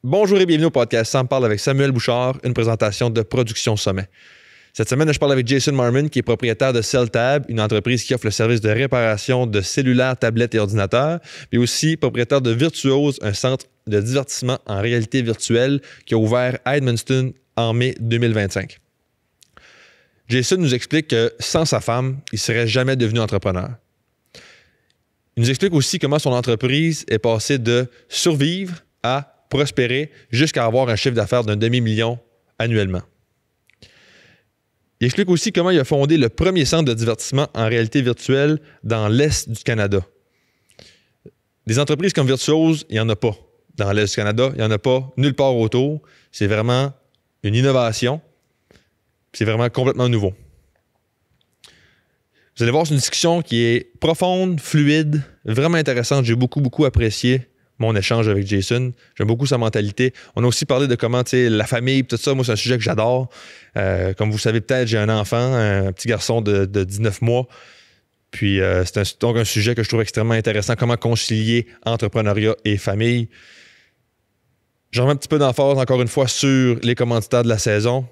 Bonjour et bienvenue au podcast Sam parle avec Samuel Bouchard, une présentation de Production Sommet. Cette semaine, je parle avec Jason Marmon, qui est propriétaire de CellTab, une entreprise qui offre le service de réparation de cellulaires, tablettes et ordinateurs, mais aussi propriétaire de Virtuose, un centre de divertissement en réalité virtuelle qui a ouvert à Edmundston en mai 2025. Jason nous explique que sans sa femme, il ne serait jamais devenu entrepreneur. Il nous explique aussi comment son entreprise est passée de survivre à prospérer jusqu'à avoir un chiffre d'affaires d'un demi-million annuellement. Il explique aussi comment il a fondé le premier centre de divertissement en réalité virtuelle dans l'Est du Canada. Des entreprises comme Virtuose, il n'y en a pas. Dans l'Est du Canada, il n'y en a pas nulle part autour. C'est vraiment une innovation. C'est vraiment complètement nouveau. Vous allez voir, c'est une discussion qui est profonde, fluide, vraiment intéressante. J'ai beaucoup apprécié mon échange avec Jason. J'aime beaucoup sa mentalité. On a aussi parlé de comment, la famille, tout ça. Moi, c'est un sujet que j'adore. Comme vous savez peut-être, j'ai un enfant, un petit garçon de 19 mois. Puis, c'est donc un sujet que je trouve extrêmement intéressant. Comment concilier entrepreneuriat et famille. J'en mets un petit peu d'emphase, encore une fois, sur les commanditaires de la saison.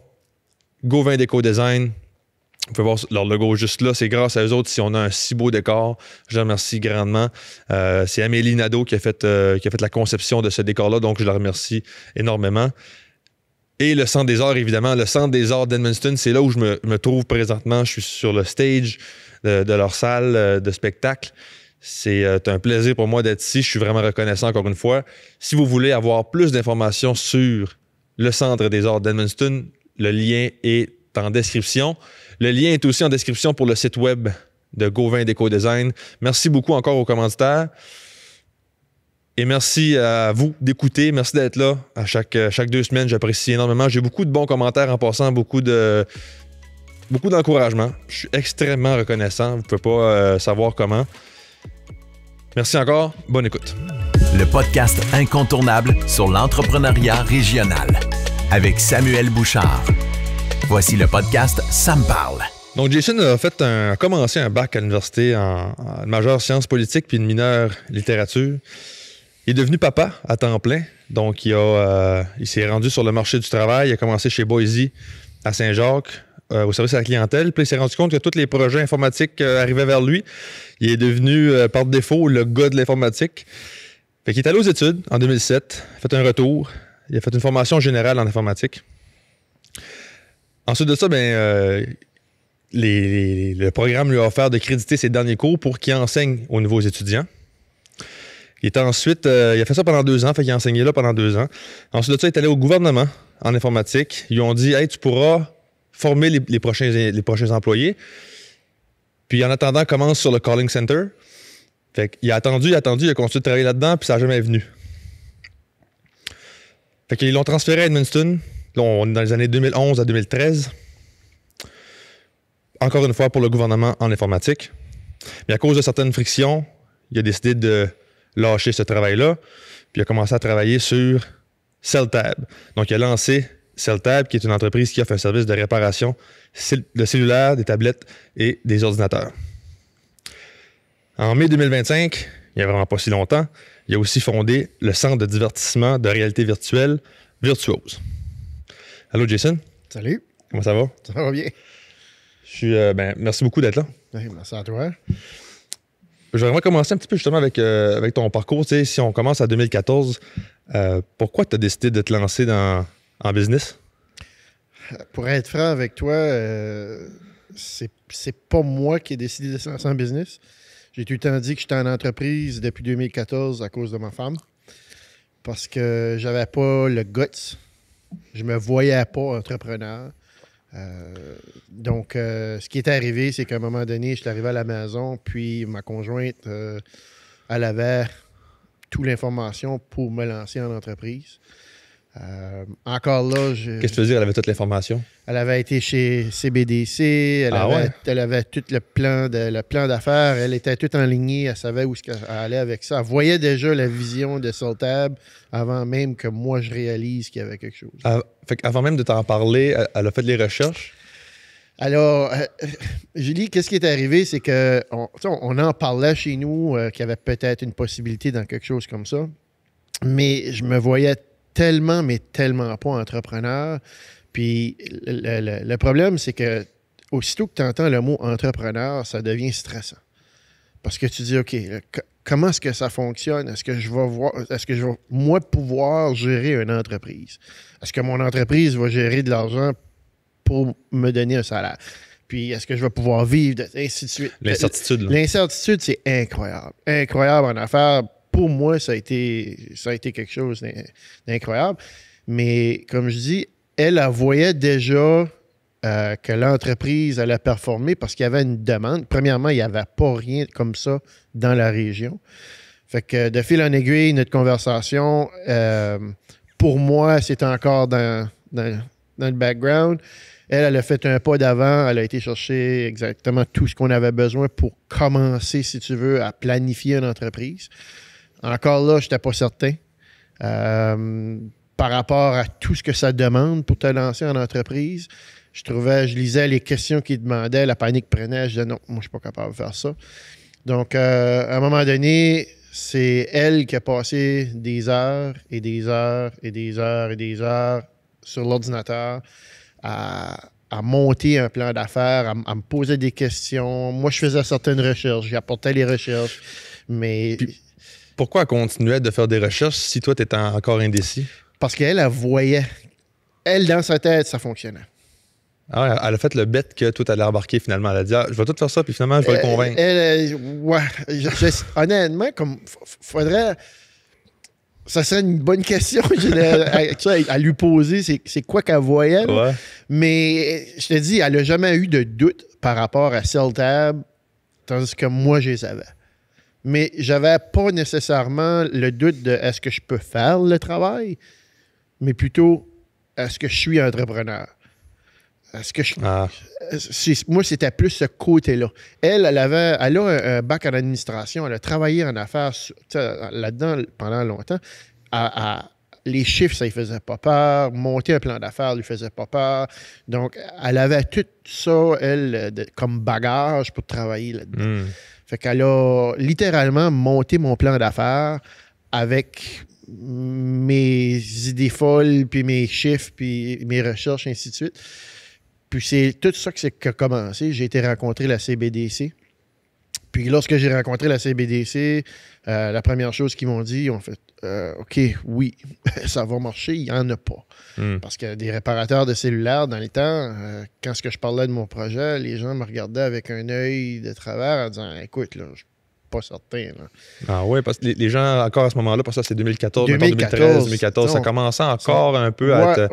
Gauvin Déco Design. Vous pouvez voir leur logo juste là. C'est grâce à eux autres si on a un si beau décor. Je les remercie grandement. C'est Amélie Nadeau qui a fait la conception de ce décor-là, donc je la remercie énormément. Et le Centre des Arts, évidemment. Le Centre des Arts d'Edmundston, c'est là où je me trouve présentement. Je suis sur le stage de leur salle de spectacle. C'est un plaisir pour moi d'être ici. Je suis vraiment reconnaissant encore une fois. Si vous voulez avoir plus d'informations sur le Centre des Arts d'Edmundston, le lien est en description. Le lien est aussi en description pour le site web de Gauvin Déco Design. Merci beaucoup encore aux commanditaires. Et merci à vous d'écouter. Merci d'être là à chaque 2 semaines. J'apprécie énormément. J'ai beaucoup de bons commentaires en passant, beaucoup d'encouragement. Je suis extrêmement reconnaissant. Vous ne pouvez pas savoir comment. Merci encore. Bonne écoute. Le podcast incontournable sur l'entrepreneuriat régional avec Samuel Bouchard. Voici le podcast Sam parle. Donc, Jason a commencé un bac à l'université en majeure sciences politiques puis une mineure littérature. Il est devenu papa à temps plein. Donc, il s'est rendu sur le marché du travail. Il a commencé chez Boise à Saint-Jacques au service à la clientèle. Puis, il s'est rendu compte que tous les projets informatiques arrivaient vers lui. Il est devenu, par défaut, le gars de l'informatique. Fait qu'il est allé aux études en 2007. Il a fait un retour. Il a fait une formation générale en informatique. Ensuite de ça, le programme lui a offert de créditer ses derniers cours pour qu'il enseigne aux nouveaux étudiants. Il a fait ça pendant 2 ans, fait qu'il a enseigné là pendant 2 ans. Ensuite de ça, il est allé au gouvernement en informatique. Ils lui ont dit « Hey, tu pourras former les prochains employés. Puis en attendant, commence sur le calling center. » Fait qu'il a attendu, il a continué de travailler là-dedans, puis ça n'a jamais venu. Fait qu'ils l'ont transféré à Edmundston. Là, on est dans les années 2011 à 2013. Encore une fois, pour le gouvernement en informatique. Mais à cause de certaines frictions, il a décidé de lâcher ce travail-là. Puis il a commencé à travailler sur CellTab. Donc, il a lancé CellTab, qui est une entreprise qui offre un service de réparation de cellulaires, des tablettes et des ordinateurs. En mai 2025, il n'y a vraiment pas si longtemps, il a aussi fondé le centre de divertissement de réalité virtuelle Virtuose. Allô, Jason? Salut. Comment ça va? Ça va bien. Merci beaucoup d'être là. Merci à toi. Je vais commencer un petit peu justement avec ton parcours. Tu sais, si on commence à 2014, pourquoi tu as décidé de te lancer en business? Pour être franc avec toi, c'est pas moi qui ai décidé de se lancer en business. J'ai tout le temps dit que j'étais en entreprise depuis 2014 à cause de ma femme. Parce que j'avais pas le guts. Je me voyais pas entrepreneur. Donc, ce qui est arrivé, c'est qu'à un moment donné, je suis arrivé à la maison, puis ma conjointe, elle avait toute l'information pour me lancer en entreprise. Encore là, Qu'est-ce que tu veux dire, elle avait toute l'information? Elle avait été chez CBDC, elle avait tout le plan d'affaires, elle était toute enlignée, elle savait où elle allait avec ça. Elle voyait déjà la vision de CellTab avant même que moi je réalise qu'il y avait quelque chose. Avant même de t'en parler, elle a fait les recherches? Alors, Julie, qu'est-ce qui est arrivé, c'est qu'on en parlait chez nous qu'il y avait peut-être une possibilité dans quelque chose comme ça, mais je me voyais tellement, mais tellement pas entrepreneur. Puis le problème, c'est que aussitôt que tu entends le mot entrepreneur, ça devient stressant. Parce que tu dis, OK, comment est-ce que ça fonctionne? Est-ce que je vais, moi, pouvoir gérer une entreprise? Est-ce que mon entreprise va gérer de l'argent pour me donner un salaire? Puis, est-ce que je vais pouvoir vivre, ainsi de suite? L'incertitude. L'incertitude, c'est incroyable. Incroyable en affaires. Pour moi, ça a été quelque chose d'incroyable. Mais, comme je dis, elle voyait déjà que l'entreprise allait performer parce qu'il y avait une demande. Premièrement, il n'y avait pas rien comme ça dans la région. Fait que de fil en aiguille, notre conversation, pour moi, c'était encore dans le background. Elle a fait un pas d'avant. Elle a été chercher exactement tout ce qu'on avait besoin pour commencer, si tu veux, à planifier une entreprise. Encore là, je n'étais pas certain. Par rapport à tout ce que ça demande pour te lancer en entreprise, je lisais les questions qu'ils demandaient, la panique prenait, je disais non, moi je ne suis pas capable de faire ça. Donc, à un moment donné, c'est elle qui a passé des heures et des heures et des heures et des heures sur l'ordinateur à monter un plan d'affaires, à me poser des questions. Moi, je faisais certaines recherches, j'apportais les recherches, mais... Puis, pourquoi elle continuait de faire des recherches si toi, tu étais encore indécis? Parce qu'elle, elle voyait. Elle, dans sa tête, ça fonctionnait. Ah ouais, elle a fait le bet que toi, t'allais embarquer finalement. Elle a dit, je vais tout faire ça, puis finalement, je vais le convaincre. Ouais. Honnêtement, comme faudrait. Ça serait une bonne question à lui poser. C'est quoi qu'elle voyait. Ouais. Mais je te dis, elle n'a jamais eu de doute par rapport à CellTab, tandis que moi, je les avais. Mais j'avais pas nécessairement le doute de est-ce que je peux faire le travail, mais plutôt est-ce que je suis entrepreneur. Est-ce que moi, c'était plus ce côté-là. Elle a un bac en administration, elle a travaillé en affaires là-dedans pendant longtemps. Les chiffres, ça ne lui faisait pas peur. Monter un plan d'affaires ne lui faisait pas peur. Donc, elle avait tout ça, elle, comme bagage pour travailler là-dedans. Fait qu'elle a littéralement monté mon plan d'affaires avec mes idées folles, puis mes chiffres, puis mes recherches, ainsi de suite. Puis c'est tout ça qui a commencé. J'ai été rencontrer la CBDC. Puis lorsque j'ai rencontré la CBDC, la première chose qu'ils m'ont dit, ils ont fait OK, oui, ça va marcher, il n'y en a pas. Parce que des réparateurs de cellulaires, dans les temps, quand je parlais de mon projet, les gens me regardaient avec un œil de travers en disant écoute, là, je suis pas certain. Là. Ah oui, parce que les gens, encore à ce moment-là, pour ça, c'est 2014, 2013, 2014, ça commençait encore un peu à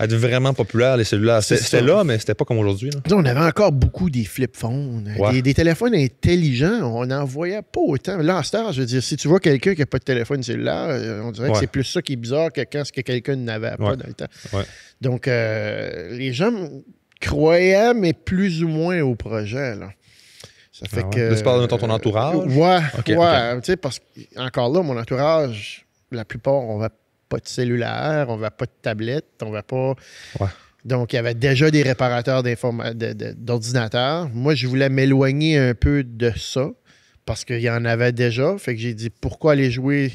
être vraiment populaire, les cellulaires. C'était là, mais c'était pas comme aujourd'hui. On avait encore beaucoup des flip phones, des téléphones intelligents. On n'en voyait pas autant. Là, à cette heure, je veux dire, si tu vois quelqu'un qui n'a pas de téléphone cellulaire, on dirait que c'est plus ça qui est bizarre que quand quelqu'un n'avait pas dans le temps. Ouais. Donc, les gens croyaient, mais plus ou moins au projet, là. Ça fait que. Là, tu parles de ton entourage? Ouais. Tu sais, parce qu'encore là, mon entourage, la plupart, on va pas de cellulaire, on va pas de tablette, on va pas. Ouais. Donc, il y avait déjà des réparateurs d'ordinateurs. Moi, je voulais m'éloigner un peu de ça parce qu'il y en avait déjà. Fait que j'ai dit, pourquoi aller jouer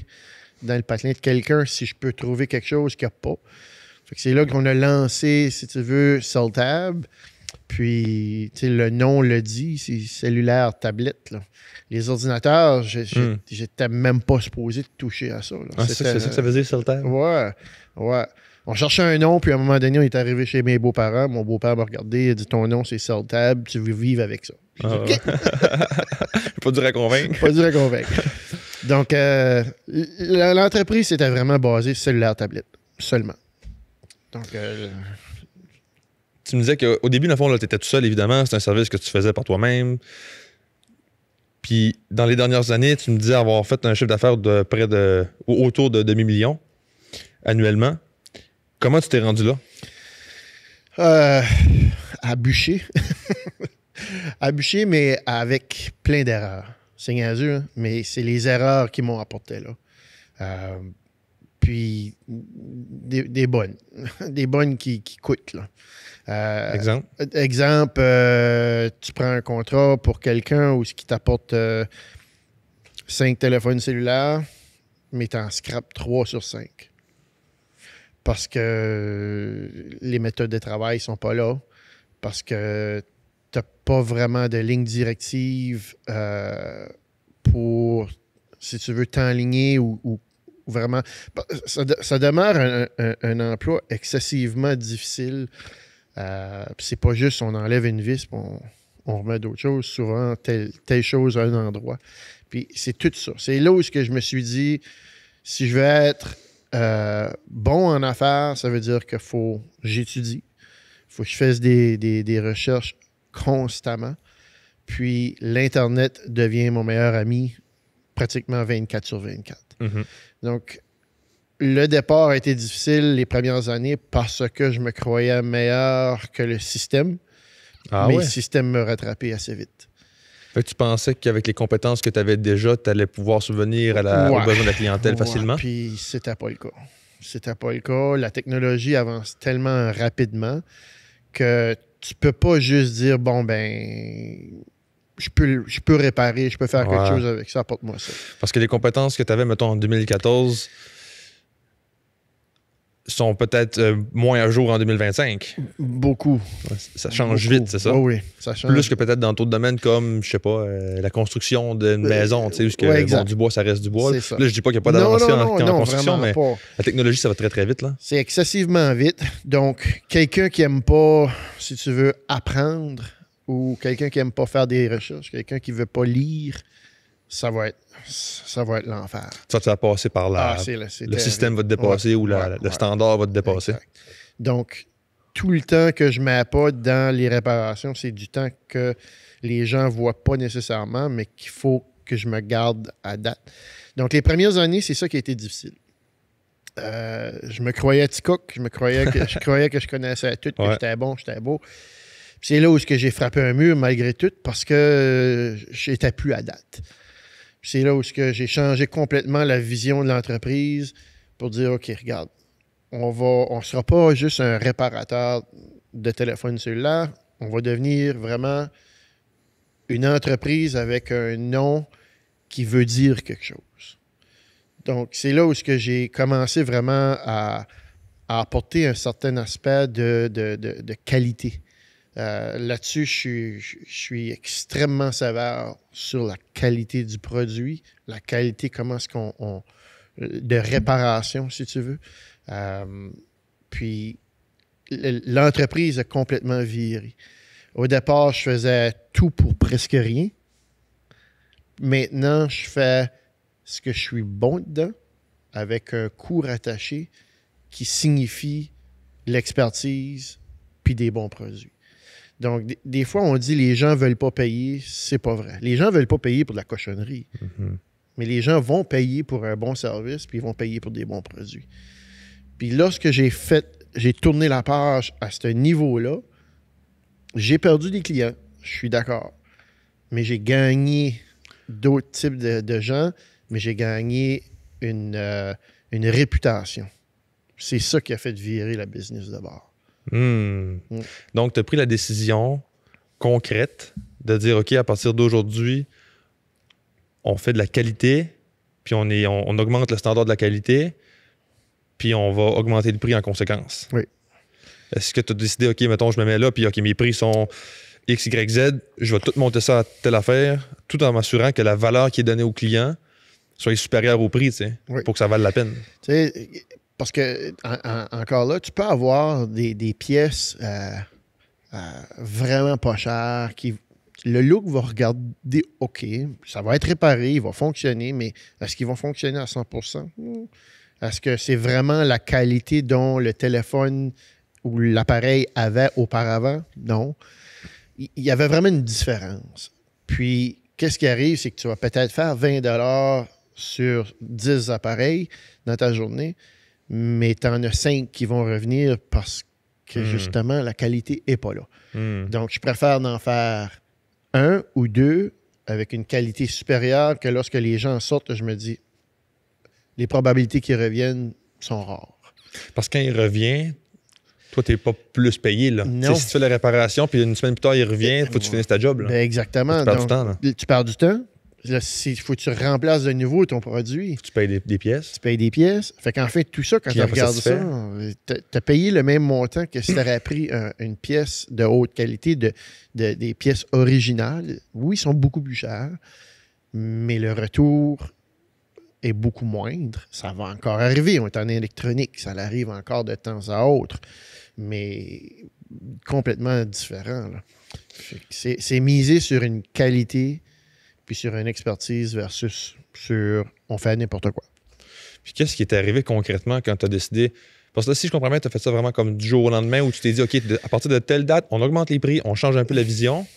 dans le patelin de quelqu'un si je peux trouver quelque chose qu'il n'y a pas? Fait que c'est là qu'on a lancé, si tu veux, CellTab. Puis, tu sais, le nom le dit, c'est cellulaire, tablette. Là. Les ordinateurs, j'étais même pas supposé de toucher à ça. Là. Ah, c'est ça que ça veut dire, CellTab? Ouais. On cherchait un nom, puis à un moment donné, on est arrivé chez mes beaux-parents. Mon beau-père m'a regardé, il a dit ton nom, c'est CellTab, tu veux vivre avec ça. Okay. Pas dur à convaincre. Pas dur à convaincre. Donc, l'entreprise, c'était vraiment basé sur cellulaire, tablette, seulement. Donc, tu me disais qu'au début, dans le fond, tu étais tout seul, évidemment. C'est un service que tu faisais par toi-même. Puis, dans les dernières années, tu me disais avoir fait un chiffre d'affaires de près de autour de demi-million annuellement. Comment tu t'es rendu là? À bûcher. À bûcher, mais avec plein d'erreurs. C'est niaiseux, hein? Mais c'est les erreurs qui m'ont apporté là. Puis, des bonnes. Des bonnes qui coûtent, là. Exemple, tu prends un contrat pour quelqu'un où ce qui t'apporte 5 téléphones cellulaires, mais tu en scrapes 3 sur 5. parce que les méthodes de travail ne sont pas là, parce que tu n'as pas vraiment de ligne directive pour, si tu veux, t'enligner ou vraiment... Ça demeure un emploi excessivement difficile. Puis c'est pas juste on enlève une vis puis on remet d'autres choses. Souvent, telle chose à un endroit. Puis c'est tout ça. C'est là où je me suis dit, si je veux être bon en affaires, ça veut dire qu'il faut que j'étudie. Il faut que je fasse des recherches constamment. Puis l'Internet devient mon meilleur ami pratiquement 24 sur 24. Mm-hmm. Donc, le départ a été difficile les premières années parce que je me croyais meilleur que le système. Mais le système me rattrapait assez vite. Fait que tu pensais qu'avec les compétences que tu avais déjà, tu allais pouvoir subvenir aux besoins de la clientèle facilement? Puis c'était pas le cas. C'était pas le cas. La technologie avance tellement rapidement que tu peux pas juste dire, bon, ben... Je peux réparer, je peux faire quelque chose avec ça, apporte-moi ça. Parce que les compétences que tu avais, mettons, en 2014 sont peut-être moins à jour en 2025. Beaucoup. Ouais, ça change vite, c'est ça? Oui, ça change. Plus que peut-être dans d'autres domaines comme, je sais pas, la construction d'une maison, tu sais, où du bois, ça reste du bois. Là, je dis pas qu'il n'y a pas d'avancée en construction, mais pas. La technologie, ça va très, très vite, là. C'est excessivement vite. Donc, quelqu'un qui n'aime pas, si tu veux, apprendre, ou quelqu'un qui n'aime pas faire des recherches, quelqu'un qui ne veut pas lire, ça va être l'enfer. Ça va passer par là. Le système va te dépasser ou le standard va te dépasser. Exact. Donc, tout le temps que je mets pas dans les réparations, c'est du temps que les gens ne voient pas nécessairement, mais qu'il faut que je me garde à date. Donc, les premières années, c'est ça qui a été difficile. Je me croyais Ticoc, je croyais que je connaissais tout, que j'étais bon, j'étais beau. Puis c'est là où j'ai frappé un mur malgré tout parce que j'étais plus à date. Puis c'est là où j'ai changé complètement la vision de l'entreprise pour dire, OK, regarde, on ne sera pas juste un réparateur de téléphone cellulaire, on va devenir vraiment une entreprise avec un nom qui veut dire quelque chose. Donc, c'est là où j'ai commencé vraiment à apporter un certain aspect de qualité. Là-dessus, je suis extrêmement sévère sur la qualité du produit, la qualité, comment est-ce qu'on... de réparation, si tu veux. Puis, l'entreprise a complètement viré. Au départ, je faisais tout pour presque rien. Maintenant, je fais ce que je suis bon dedans avec un coût rattaché qui signifie l'expertise puis des bons produits. Donc, des fois, on dit les gens ne veulent pas payer. C'est pas vrai. Les gens ne veulent pas payer pour de la cochonnerie. Mm-hmm. Mais les gens vont payer pour un bon service puis ils vont payer pour des bons produits. Puis lorsque j'ai tourné la page à ce niveau-là, j'ai perdu des clients. Je suis d'accord. Mais j'ai gagné d'autres types de gens, mais j'ai gagné une réputation. C'est ça qui a fait virer la business de bord. Donc, tu as pris la décision concrète de dire, OK, à partir d'aujourd'hui, on fait de la qualité, puis on augmente le standard de la qualité, puis on va augmenter le prix en conséquence. Oui. Est-ce que tu as décidé, OK, mettons, je me mets là, puis OK, mes prix sont X, Y, Z, je vais tout monter ça à telle affaire, tout en m'assurant que la valeur qui est donnée au client soit supérieure au prix, tu sais, pour que ça vaille la peine. Tu sais, parce que, encore là, tu peux avoir des pièces vraiment pas chères qui... Le look va regarder OK, ça va être réparé, il va fonctionner, mais est-ce qu'ils vont fonctionner à 100%? Est-ce que c'est vraiment la qualité dont le téléphone ou l'appareil avait auparavant? Non. Il y avait vraiment une différence. Puis, qu'est-ce qui arrive, c'est que tu vas peut-être faire 20 $ sur 10 appareils dans ta journée, mais tu en as 5 qui vont revenir parce que, justement, la qualité n'est pas là. Donc, je préfère en faire 1 ou 2 avec une qualité supérieure que lorsque les gens sortent, je me dis, les probabilités qu'ils reviennent sont rares. Parce que quand il revient, toi, tu n'es pas plus payé. Là. Non. Si tu fais la réparation, puis une semaine plus tard, il revient, il faut que tu finisses ta job. Là. Ben exactement. Tu perds du temps. Là. Tu perds du temps, Là, il faut que tu remplaces de nouveau ton produit. Tu payes des pièces. Tu payes des pièces. Fait qu'en fait, tout ça, quand tu regardes ça, tu as payé le même montant que si tu aurais pris une pièce de haute qualité, des pièces originales. Oui, ils sont beaucoup plus chers, mais le retour est beaucoup moindre. Ça va encore arriver. On est en électronique. Ça arrive encore de temps à autre, mais complètement différent, là. C'est misé sur une qualité puis sur une expertise versus sur on fait n'importe quoi. Puis qu'est-ce qui est arrivé concrètement quand tu as décidé? Parce que là, si je comprends bien, tu as fait ça vraiment comme du jour au lendemain où tu t'es dit, OK, à partir de telle date, on augmente les prix, on change un peu la vision.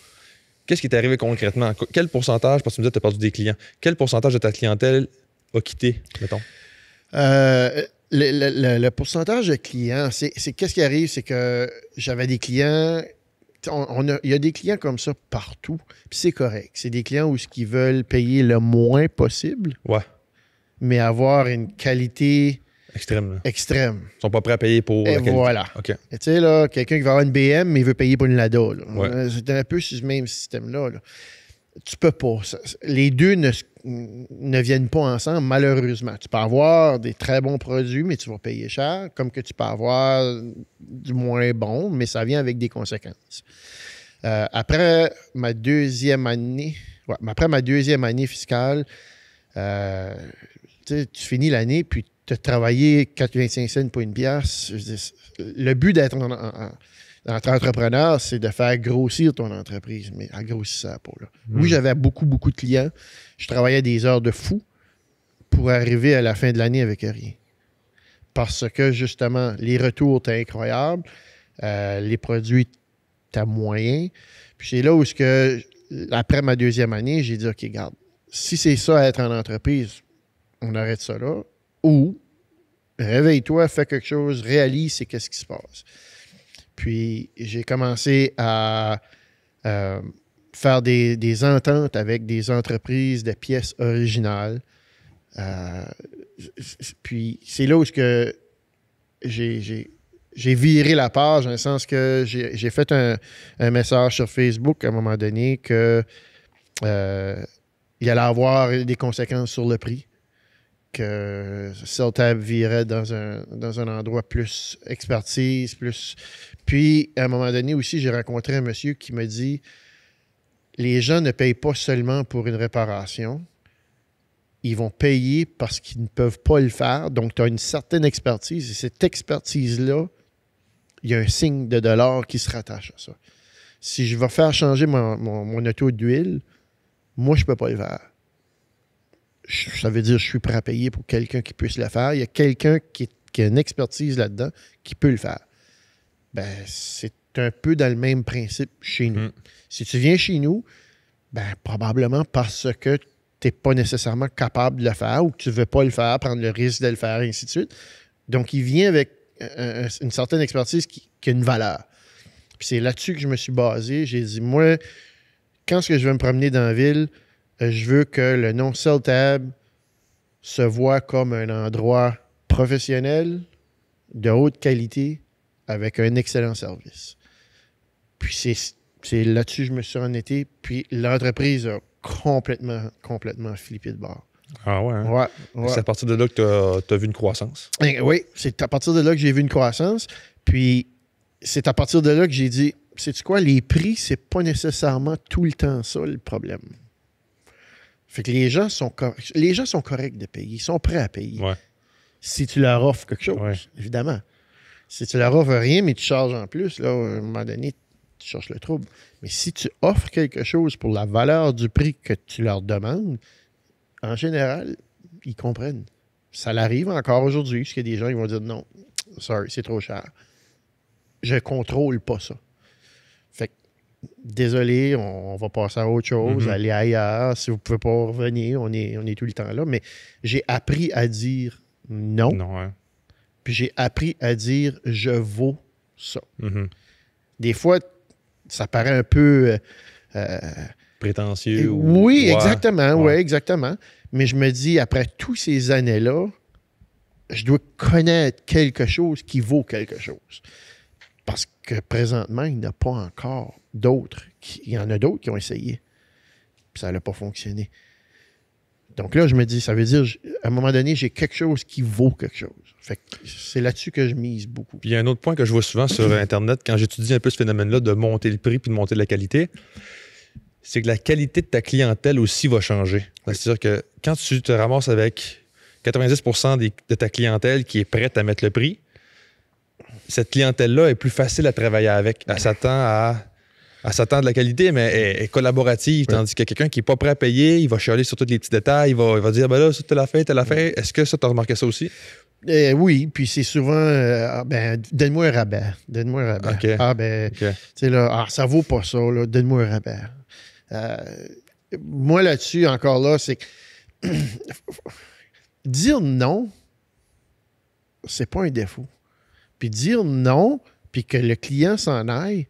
Qu'est-ce qui est arrivé concrètement? Quel pourcentage, parce que tu me disais que tu as perdu des clients, quel pourcentage de ta clientèle a quitté, mettons? Le pourcentage de clients, c'est qu'est-ce qui arrive, c'est que j'avais des clients. Il y a des clients comme ça partout, puis c'est correct. C'est des clients où ils veulent payer le moins possible, mais avoir une qualité extrême. Extrême. Ils sont pas prêts à payer pour la qualité. Voilà. Okay. Tu sais, là, quelqu'un qui va avoir une BM, mais il veut payer pour une Lada. Ouais. C'est un peu ce même système-là. Là. Tu peux pas. Les deux ne viennent pas ensemble, malheureusement. Tu peux avoir des très bons produits, mais tu vas payer cher, comme que tu peux avoir du moins bon, mais ça vient avec des conséquences. Après ma deuxième année fiscale, tu finis l'année, puis tu as travaillé 4,25 cents pour une pièce. Le but d'être entrepreneur, c'est de faire grossir ton entreprise, mais elle grossissait pas. Là. Oui, j'avais beaucoup, beaucoup de clients. Je travaillais des heures de fou pour arriver à la fin de l'année avec rien. Parce que, justement, les retours étaient incroyables, les produits étaient moyens. Puis c'est là où, après ma deuxième année, j'ai dit, OK, regarde, si c'est ça, être en entreprise, on arrête ça là. Ou, réveille-toi, fais quelque chose, réalise c'est qu'est-ce qui se passe. Puis, j'ai commencé à faire des ententes avec des entreprises de pièces originales. Puis, c'est là où j'ai viré la page, dans le sens que j'ai fait un message sur Facebook à un moment donné que il allait avoir des conséquences sur le prix, que Celtab virait dans un endroit plus expertise, plus... Puis, à un moment donné aussi, j'ai rencontré un monsieur qui m'a dit « Les gens ne payent pas seulement pour une réparation, ils vont payer parce qu'ils ne peuvent pas le faire. Donc, tu as une certaine expertise, et cette expertise-là, il y a un signe de dollar qui se rattache à ça. Si je vais faire changer mon auto d'huile, moi, je ne peux pas le faire. Ça veut dire que je suis prêt à payer pour quelqu'un qui puisse le faire. Il y a quelqu'un qui a une expertise là-dedans qui peut le faire. Ben, c'est un peu dans le même principe chez nous. Si tu viens chez nous, ben, probablement parce que tu n'es pas nécessairement capable de le faire ou que tu ne veux pas le faire, prendre le risque de le faire, et ainsi de suite. Donc, il vient avec une certaine expertise qui a une valeur. Puis c'est là-dessus que je me suis basé. J'ai dit, moi, quand je vais me promener dans la ville, je veux que le nom Celtab se voit comme un endroit professionnel, de haute qualité, avec un excellent service. Puis c'est là-dessus que je me suis endetté. Puis l'entreprise a complètement flippé de bord. Ah ouais, hein? Ouais. C'est à partir de là que tu as vu une croissance. Oui, c'est à partir de là que j'ai vu une croissance. Puis c'est à partir de là que j'ai dit, sais-tu quoi, les prix, c'est pas nécessairement tout le temps ça le problème. Fait que les gens sont corrects de payer. Ils sont prêts à payer. Ouais. Si tu leur offres quelque chose, évidemment. Si tu leur offres rien, mais tu charges en plus, là, à un moment donné, tu cherches le trouble. Mais si tu offres quelque chose pour la valeur du prix que tu leur demandes, en général, ils comprennent. Ça l'arrive encore aujourd'hui, parce qu'il y a des gens qui vont dire non, sorry, c'est trop cher. Je contrôle pas ça. Fait que, désolé, on va passer à autre chose, aller ailleurs. Si vous ne pouvez pas revenir, on est tout le temps là. Mais j'ai appris à dire non. Non, ouais. Puis j'ai appris à dire je vaux ça. Des fois, ça paraît un peu prétentieux. Oui, exactement. Ouais, exactement. Mais je me dis, après toutes ces années-là, je dois connaître quelque chose qui vaut quelque chose. Parce que présentement, il n'y en a pas encore d'autres. Il y en a d'autres qui ont essayé. Puis ça n'a pas fonctionné. Donc là, je me dis, ça veut dire, à un moment donné, j'ai quelque chose qui vaut quelque chose. Fait que c'est là-dessus que je mise beaucoup. Puis il y a un autre point que je vois souvent sur Internet quand j'étudie un peu ce phénomène-là de monter le prix puis de monter la qualité, c'est que la qualité de ta clientèle aussi va changer. C'est-à-dire que quand tu te ramasses avec 90% de ta clientèle qui est prête à mettre le prix, cette clientèle-là est plus facile à travailler avec. Elle s'attend de la qualité, mais elle est collaborative. Ouais. Tandis que quelqu'un qui n'est pas prêt à payer, il va chialer sur tous les petits détails, il va dire ben là, ça, tu l'as fait. Est-ce que ça, tu as remarqué ça aussi? Oui, puis c'est souvent, donne-moi un rabais. Donne-moi un rabais. OK. Tu OK. sais, là, ça vaut pas ça, là, donne-moi un rabais. Moi, là-dessus, encore là, c'est que dire non, c'est pas un défaut. Puis dire non, puis que le client s'en aille,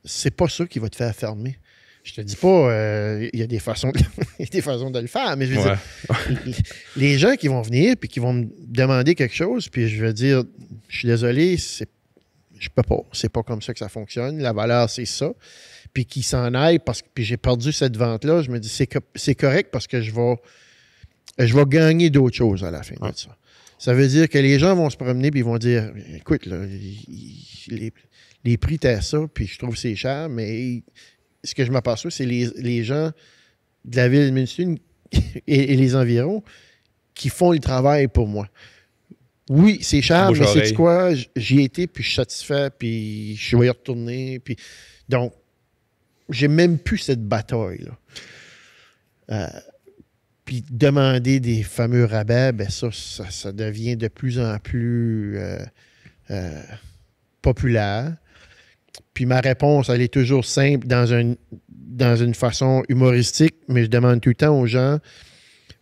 c'est pas ça qui va te faire fermer. Je te dis pas, il y a des façons de le faire, mais je veux dire, les gens qui vont venir puis qui vont me demander quelque chose, puis je vais dire, je suis désolé, je peux pas. C'est pas comme ça que ça fonctionne. La valeur, c'est ça. Puis qu'ils s'en aillent puis j'ai perdu cette vente-là, je me dis, c'est correct parce que je vais gagner d'autres choses à la fin de ça. Ça veut dire que les gens vont se promener puis ils vont dire, écoute, là, les prix t'es ça, puis je trouve que c'est cher, mais ce que je m'aperçois, c'est les gens de la ville de Minnesota et les environs qui font le travail pour moi. Oui, c'est cher, mais c'est quoi? J'y ai été, puis je suis satisfait, puis je vais y retourner. Puis... Donc, j'ai même plus cette bataille-là. Puis demander des fameux rabais, ben ça devient de plus en plus populaire. Puis ma réponse, elle est toujours simple dans une façon humoristique, mais je demande tout le temps aux gens,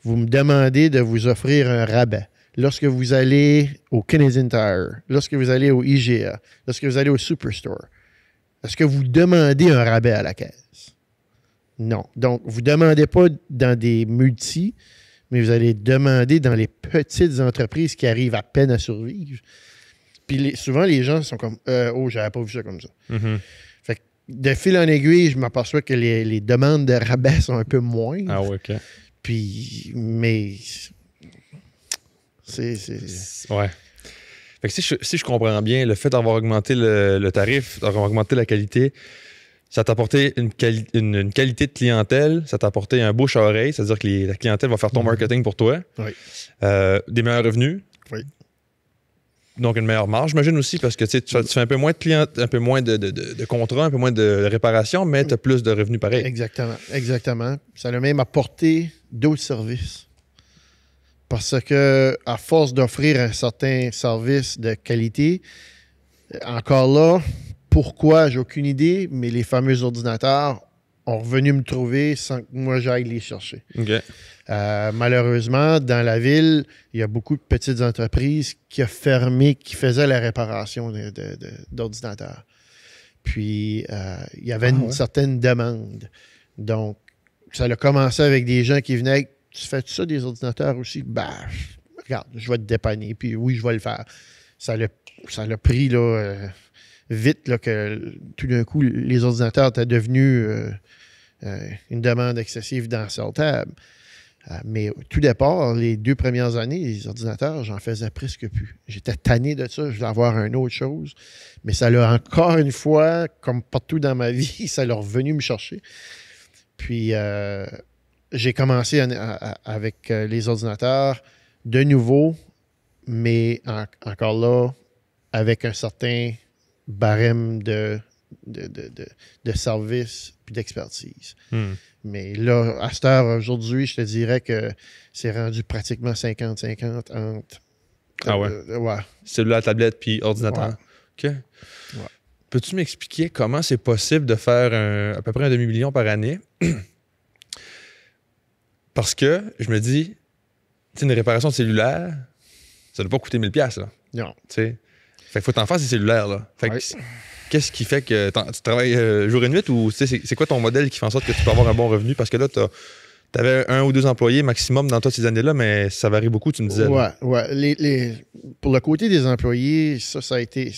vous me demandez de vous offrir un rabais. Lorsque vous allez au Canadian Tire, lorsque vous allez au IGA, lorsque vous allez au Superstore, est-ce que vous demandez un rabais à la caisse? Non. Donc, vous ne demandez pas dans des multis, mais vous allez demander dans les petites entreprises qui arrivent à peine à survivre. Puis souvent, les gens sont comme « Oh, j'avais pas vu ça comme ça. Mm-hmm. » Fait que de fil en aiguille, je m'aperçois que les demandes de rabais sont un peu moins. Ah ouais, OK. Puis, mais... Ouais. Fait que si je comprends bien, le fait d'avoir augmenté le tarif, d'avoir augmenté la qualité, ça t'a apporté une qualité de clientèle, ça t'a apporté un bouche à oreille, c'est-à-dire que la clientèle va faire ton marketing pour toi. Oui. Des meilleurs revenus. Oui. Donc une meilleure marge, j'imagine aussi, parce que tu fais un peu moins de clients, un peu moins de contrats, un peu moins de réparation, mais tu as plus de revenus pareil. Exactement. Ça a même apporté d'autres services. Parce que, à force d'offrir un certain service de qualité, encore là, pourquoi, j'ai aucune idée, mais les fameux ordinateurs ont revenu me trouver sans que moi j'aille les chercher. Okay. Malheureusement, dans la ville, il y a beaucoup de petites entreprises qui ont fermé, qui faisaient la réparation d'ordinateurs. Puis, il y avait une certaine demande. Donc, ça a commencé avec des gens qui venaient... Tu fais ça des ordinateurs aussi? Ben, regarde, je vais te dépanner. Puis oui, je vais le faire. Ça l'a pris là, vite là, que tout d'un coup, les ordinateurs étaient devenus une demande excessive dans cette table. Mais tout départ, les 2 premières années, les ordinateurs, j'en faisais presque plus. J'étais tanné de ça. Je voulais avoir une autre chose. Mais ça l'a encore une fois, comme partout dans ma vie, ça l'a revenu me chercher. Puis... j'ai commencé avec les ordinateurs de nouveau, mais encore là, avec un certain barème de service et d'expertise. Mais là, à cette heure, aujourd'hui, je te dirais que c'est rendu pratiquement 50-50 entre... Ah ouais? Ouais. Cellulaire, tablette puis ordinateur. Ouais. OK. Ouais. Peux-tu m'expliquer comment c'est possible de faire à peu près 1 demi-million par année? Parce que je me dis, une réparation de cellulaire, ça ne doit pas coûter 1000$, là. Non. T'sais. Fait qu'il faut t'en faire ces cellulaires, là. Fait que qu'est-ce qui fait que tu travailles jour et nuit ou c'est quoi ton modèle qui fait en sorte que tu peux avoir un bon revenu? Parce que là, tu avais 1 ou 2 employés maximum dans toutes ces années-là, mais ça varie beaucoup, tu me disais. Ouais. Pour le côté des employés, ça a été...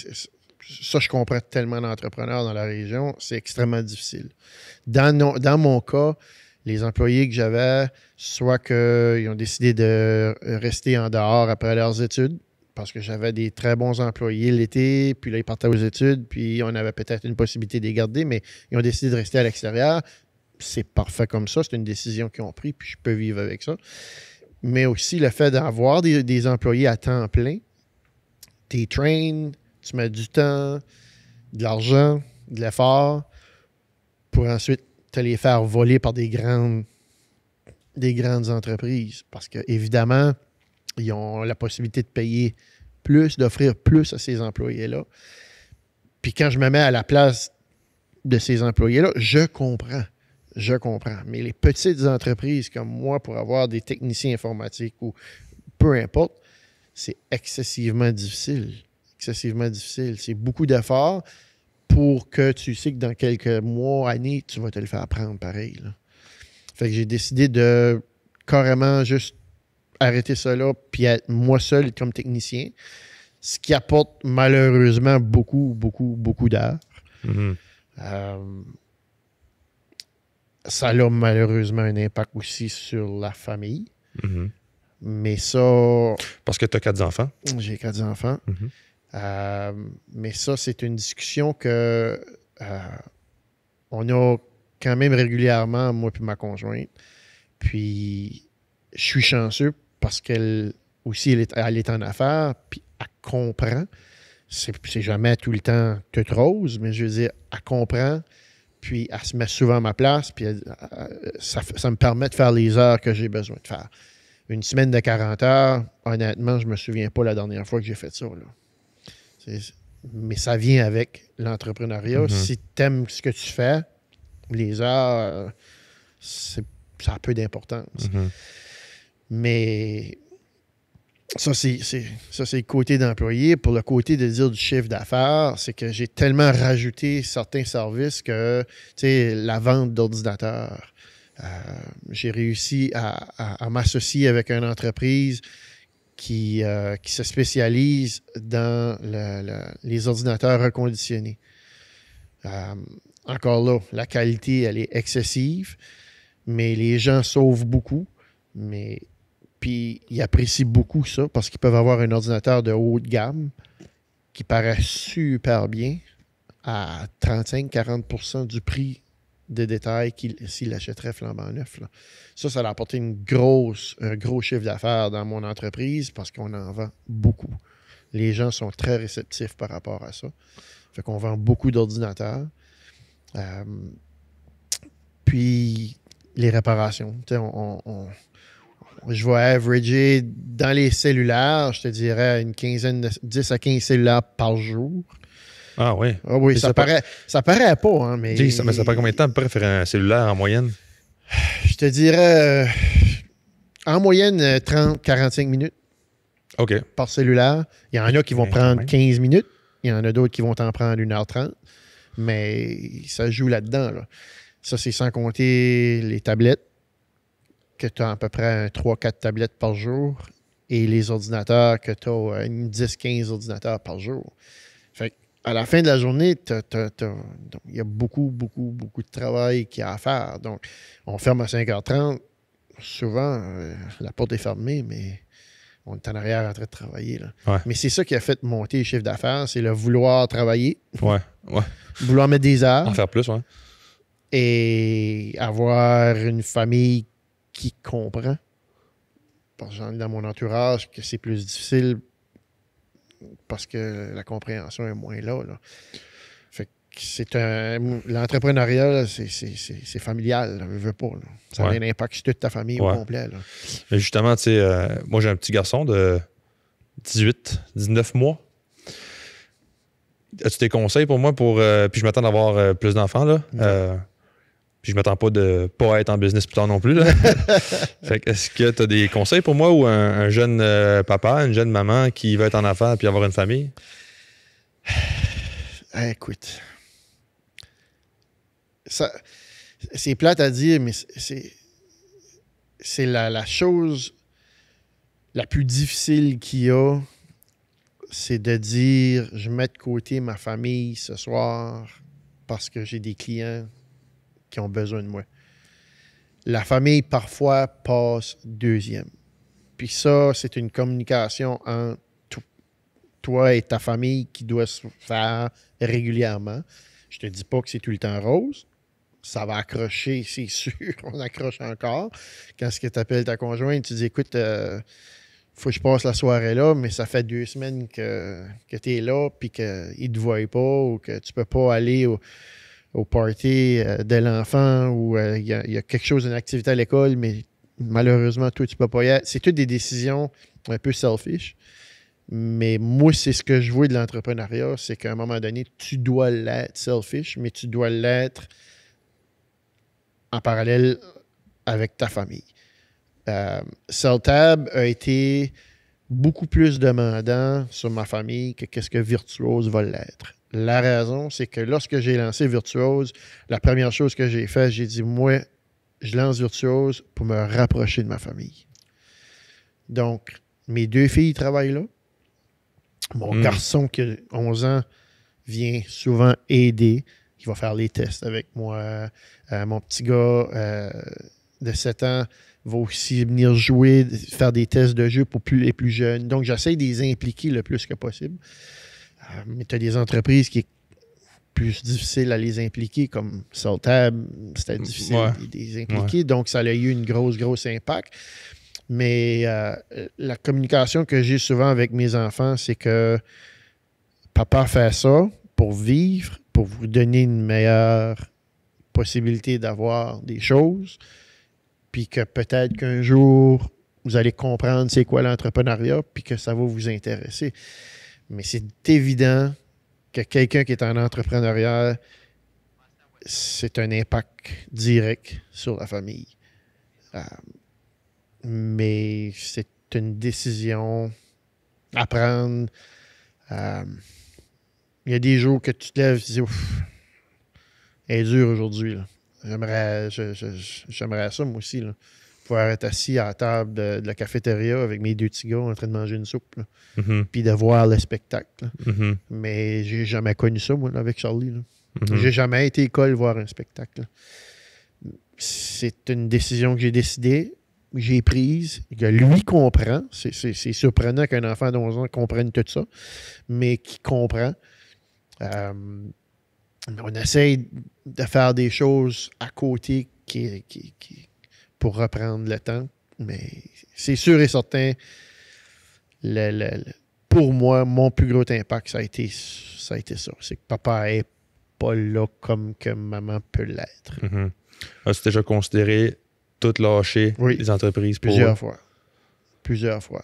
Ça, je comprends tellement d'entrepreneurs dans la région, c'est extrêmement difficile. Dans mon cas, Les employés que j'avais, soit qu'ils ont décidé de rester en dehors après leurs études, parce que j'avais des très bons employés l'été, puis là, ils partaient aux études, puis on avait peut-être une possibilité de les garder, mais ils ont décidé de rester à l'extérieur. C'est parfait comme ça, c'est une décision qu'ils ont prise, puis je peux vivre avec ça. Mais aussi le fait d'avoir des employés à temps plein, tu train, tu mets du temps, de l'argent, de l'effort, pour ensuite te les faire voler par des grandes entreprises. Parce que évidemment, ils ont la possibilité de payer plus, d'offrir plus à ces employés-là. Puis quand je me mets à la place de ces employés-là, je comprends. Mais les petites entreprises comme moi, pour avoir des techniciens informatiques ou peu importe, c'est excessivement difficile. C'est beaucoup d'efforts pour que tu sais que dans quelques mois, années, tu vas te le faire prendre pareil, là. Fait que j'ai décidé de carrément juste arrêter ça là, puis être moi seul comme technicien, ce qui apporte malheureusement beaucoup d'heures. Mhm. Ça a malheureusement un impact aussi sur la famille. Mhm. Mais ça... Parce que tu as 4 enfants. J'ai 4 enfants. Mhm. Mais ça, c'est une discussion que on a quand même régulièrement, moi et ma conjointe. Puis, je suis chanceux parce qu'elle aussi, elle est en affaires, puis elle comprend. C'est jamais tout le temps toute rose, mais je veux dire, elle comprend, puis elle se met souvent à ma place, puis ça me permet de faire les heures que j'ai besoin de faire. Une semaine de 40 heures, honnêtement, je me souviens pas la dernière fois que j'ai fait ça, là. Mais ça vient avec l'entrepreneuriat. Mm-hmm. Si tu aimes ce que tu fais, les heures, ça a peu d'importance. Mm-hmm. Mais ça, c'est le côté d'employé. Pour le côté de dire du chiffre d'affaires, c'est que j'ai tellement rajouté certains services que, tu sais, la vente d'ordinateurs, j'ai réussi à m'associer avec une entreprise qui se spécialise dans les ordinateurs reconditionnés. Encore là, la qualité, elle est excessive, mais les gens sauvent beaucoup. Puis ils apprécient beaucoup ça parce qu'ils peuvent avoir un ordinateur de haute gamme qui paraît super bien à 35-40% du prix de détail s'il l'achèterait flambant neuf, là. Ça a apporté un gros chiffre d'affaires dans mon entreprise parce qu'on en vend beaucoup. Les gens sont très réceptifs par rapport à ça. Fait qu'on vend beaucoup d'ordinateurs. Puis les réparations. Je vais averager dans les cellulaires, je te dirais une quinzaine, 10 à 15 cellulaires par jour. Ah oui. Ah oui, ça paraît pas, hein, mais... Ça paraît combien de temps à peu près faire un cellulaire en moyenne? Je te dirais en moyenne 30-45 minutes par cellulaire. Il y en a qui vont prendre 15 minutes. Il y en a d'autres qui vont t'en prendre 1h30. Mais ça joue là-dedans, là. Ça, c'est sans compter les tablettes, que tu as à peu près 3-4 tablettes par jour, et les ordinateurs, que tu as 10-15 ordinateurs par jour. Fait à la fin de la journée, il y a beaucoup de travail qu'il y a à faire. Donc, on ferme à 5h30. Souvent, la porte est fermée, mais on est en arrière en train de travailler, là. Ouais. Mais c'est ça qui a fait monter le chiffre d'affaires, c'est le vouloir travailler. Ouais. Vouloir mettre des heures. En faire plus, ouais. Et avoir une famille qui comprend. Parce que j'en ai dans mon entourage que c'est plus difficile parce que la compréhension est moins là. Fait que l'entrepreneuriat, là, c'est familial, là, je veux pas, là. Ça a un impact sur toute ta famille au complet, là. Mais justement, tu sais, moi j'ai un petit garçon de 19 mois. As-tu des conseils pour moi puis je m'attends d'avoir plus d'enfants, là. Puis je m'attends pas de pas être en business plus tard non plus, là. Fait que est-ce que tu as des conseils pour moi ou un jeune papa, une jeune maman qui veut être en affaires puis avoir une famille? Écoute, c'est plate à dire, mais c'est la chose la plus difficile qu'il y a, c'est de dire, je mets de côté ma famille ce soir parce que j'ai des clients qui ont besoin de moi. La famille, parfois, passe deuxième. Puis ça, c'est une communication entre toi et ta famille qui doit se faire régulièrement. Je te dis pas que c'est tout le temps rose. Ça va accrocher, c'est sûr. On accroche encore. Quand ce que tu appelles ta conjointe, tu dis, écoute, faut que je passe la soirée là, mais ça fait 2 semaines que tu es là, puis qu'ils ne te voient pas, ou que tu peux pas aller au party de l'enfant, ou il y a quelque chose, une activité à l'école, mais malheureusement, toi, tu peux pas y aller. C'est toutes des décisions un peu selfish. Mais moi, c'est ce que je vois de l'entrepreneuriat, c'est qu'à un moment donné, tu dois l'être selfish, mais tu dois l'être en parallèle avec ta famille. Celtab a été beaucoup plus demandant sur ma famille que qu'est-ce que Virtuose va l'être. La raison, c'est que lorsque j'ai lancé Virtuose, la première chose que j'ai fait, j'ai dit, moi, je lance Virtuose pour me rapprocher de ma famille. Donc, mes 2 filles travaillent là. Mon garçon qui a 11 ans vient souvent aider. Il va faire les tests avec moi. Mon petit gars de 7 ans va aussi venir jouer, faire des tests de jeu pour les plus jeunes. Donc, j'essaie de les impliquer le plus que possible. Mais tu as des entreprises qui est plus difficile à les impliquer, comme Celtab, c'était difficile de les impliquer. Ouais. Donc, ça a eu une grosse impact. Mais la communication que j'ai souvent avec mes enfants, c'est que papa fait ça pour vivre, pour vous donner une meilleure possibilité d'avoir des choses, puis que peut-être qu'un jour, vous allez comprendre c'est quoi l'entrepreneuriat, puis que ça va vous intéresser. Mais c'est évident que quelqu'un qui est en entrepreneuriat, c'est un impact direct sur la famille. Mais c'est une décision à prendre. Il y a des jours que tu te lèves et tu dis, ouf, elle est dure aujourd'hui. J'aimerais ça, moi aussi. Là. Pouvoir être assis à la table de la cafétéria avec mes 2 petits gars en train de manger une soupe. Puis de voir le spectacle. Mais j'ai jamais connu ça, moi, là, avec Charlie. Là. J'ai jamais été à l'école voir un spectacle. Là. C'est une décision que j'ai décidée. J'ai prise, que lui comprend. C'est surprenant qu'un enfant de 11 ans comprenne tout ça, mais qui comprend. On essaie de faire des choses à côté pour reprendre le temps, mais c'est sûr et certain, pour moi, mon plus gros impact, ça a été ça. C'est que papa n'est pas là comme que maman peut l'être. As-tu déjà considéré tout lâcher les entreprises pour... Plusieurs fois.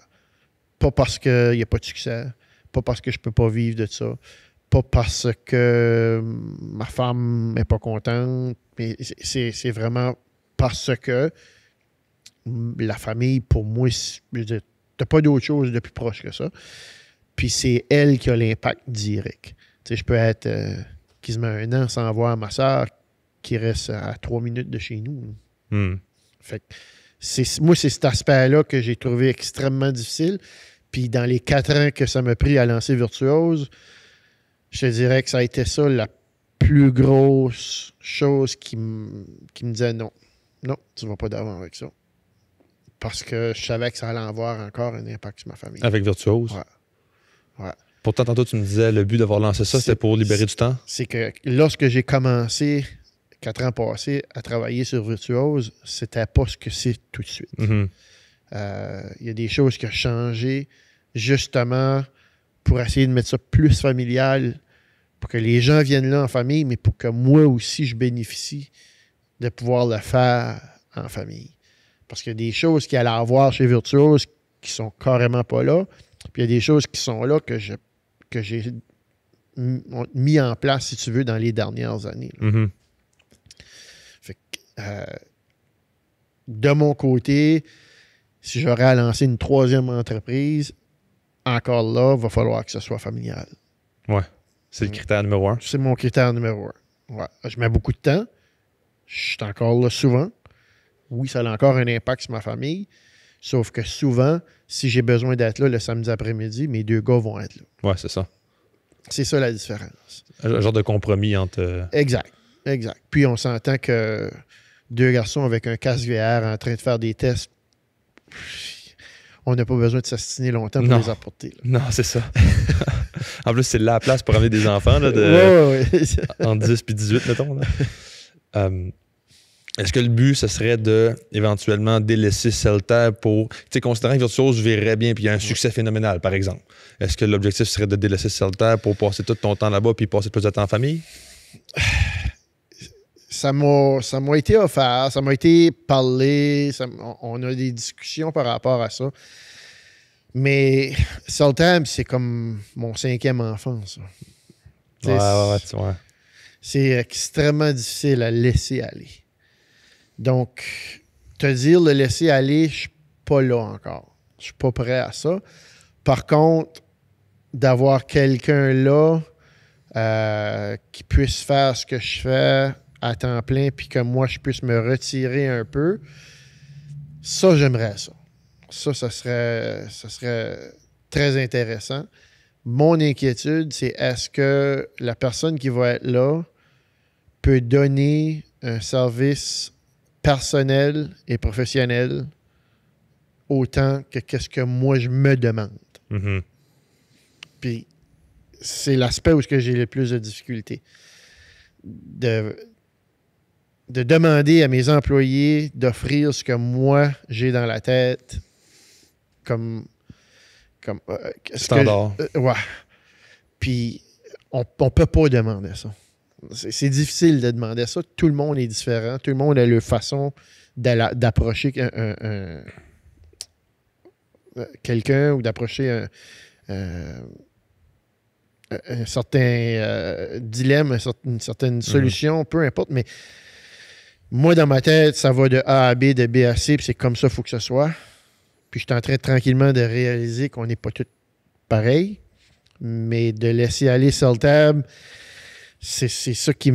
Pas parce qu'il n'y a pas de succès, pas parce que je ne peux pas vivre de ça, pas parce que ma femme n'est pas contente, mais c'est vraiment parce que la famille, pour moi, tu n'as pas d'autre chose de plus proche que ça. Puis c'est elle qui a l'impact direct. Tu sais, je peux être quasiment 1 an sans voir ma soeur qui reste à 3 minutes de chez nous. Fait que moi, c'est cet aspect-là que j'ai trouvé extrêmement difficile. Puis dans les 4 ans que ça m'a pris à lancer Virtuose, je te dirais que ça a été ça la plus grosse chose qui me disait non, tu ne vas pas d'avant avec ça. Parce que je savais que ça allait avoir encore un impact sur ma famille. Avec Virtuose? Ouais. Pourtant, tantôt, tu me disais le but d'avoir lancé ça, c'était pour libérer du temps? C'est que lorsque j'ai commencé 4 ans passés à travailler sur Virtuose, c'était pas ce que c'est tout de suite. Il y a des choses qui ont changé justement pour essayer de mettre ça plus familial, pour que les gens viennent là en famille, mais pour que moi aussi je bénéficie de pouvoir le faire en famille. Parce qu'il y a des choses qu'il allait avoir chez Virtuose qui sont carrément pas là, puis il y a des choses qui sont là que j'ai mis en place, si tu veux, dans les dernières années. Fait que, de mon côté, si j'aurais à lancer une 3e entreprise, encore là, il va falloir que ce soit familial. Ouais. C'est le critère numéro 1. C'est mon critère numéro 1. Ouais. Je mets beaucoup de temps. Je suis encore là souvent. Oui, ça a encore un impact sur ma famille. Sauf que souvent, si j'ai besoin d'être là le samedi après-midi, mes 2 gars vont être là. Ouais, c'est ça. C'est ça la différence. Un genre de compromis entre... Exact. Puis on s'entend que 2 garçons avec un casque VR en train de faire des tests. On n'a pas besoin de s'astiner longtemps pour les apporter. Là. Non, c'est ça. En plus, c'est la place pour amener des enfants là, entre 10 et 18, mettons. Là. Est-ce que le but, ce serait de éventuellement délaisser CellTab pour... Tu sais, considérant que Virtuose verrait bien puis il y a un succès phénoménal, par exemple. Est-ce que l'objectif serait de délaisser CellTab pour passer tout ton temps là-bas puis passer plus de temps en famille? Ça m'a été offert, ça m'a été parlé, on a des discussions par rapport à ça. Mais CellTab, c'est comme mon 5e enfant, ça. Ouais. C'est extrêmement difficile à laisser aller. Donc, te dire le laisser aller, je suis pas là encore. Je suis pas prêt à ça. Par contre, d'avoir quelqu'un là qui puisse faire ce que je fais à temps plein puis que moi, je puisse me retirer un peu, ça, j'aimerais ça. Ça serait très intéressant. Mon inquiétude, c'est est-ce que la personne qui va être là peut donner un service personnel et professionnel autant que qu'est-ce que moi, je me demande. Mm-hmm. Puis, c'est l'aspect où j'ai le plus de difficultés. De demander à mes employés d'offrir ce que moi, j'ai dans la tête comme standard. Ouais. Puis, on ne peut pas demander ça. C'est difficile de demander ça. Tout le monde est différent. Tout le monde a leur façon d'approcher quelqu'un ou d'approcher un certain dilemme, une certaine solution, peu importe. Mais moi, dans ma tête, ça va de A à B, de B à C, puis c'est comme ça qu'il faut que ce soit. Puis je suis en train tranquillement de réaliser qu'on n'est pas tous pareils. Mais de laisser aller CellTab, c'est ça qui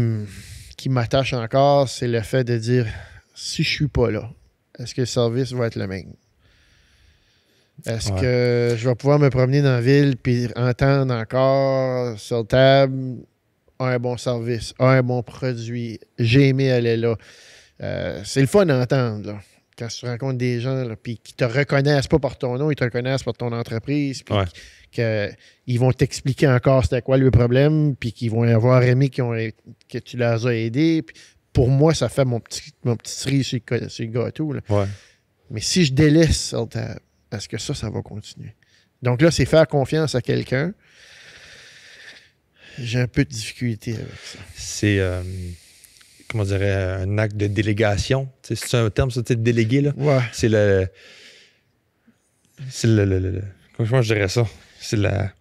m'attache encore, c'est le fait de dire, si je suis pas là, est-ce que le service va être le même? Est-ce que je vais pouvoir me promener dans la ville puis entendre encore CellTab a un bon service, a un bon produit, j'ai aimé aller là. C'est le fun d'entendre, là. Quand tu rencontres des gens puis qui te reconnaissent pas par ton nom, ils te reconnaissent par ton entreprise, puis qu'ils vont t'expliquer encore c'était quoi le problème, puis qu'ils vont avoir aimé que tu les as aidés. Puis pour moi, ça fait mon petit cerise sur le gâteau. Là. Ouais. Mais si je délaisse CellTab, est-ce que ça va continuer? Donc là, c'est faire confiance à quelqu'un. J'ai un peu de difficulté avec ça. C'est... comment dirais un acte de délégation. C'est un terme, ça, de déléguer, là? Ouais. C'est le... Comment je dirais ça? C'est la...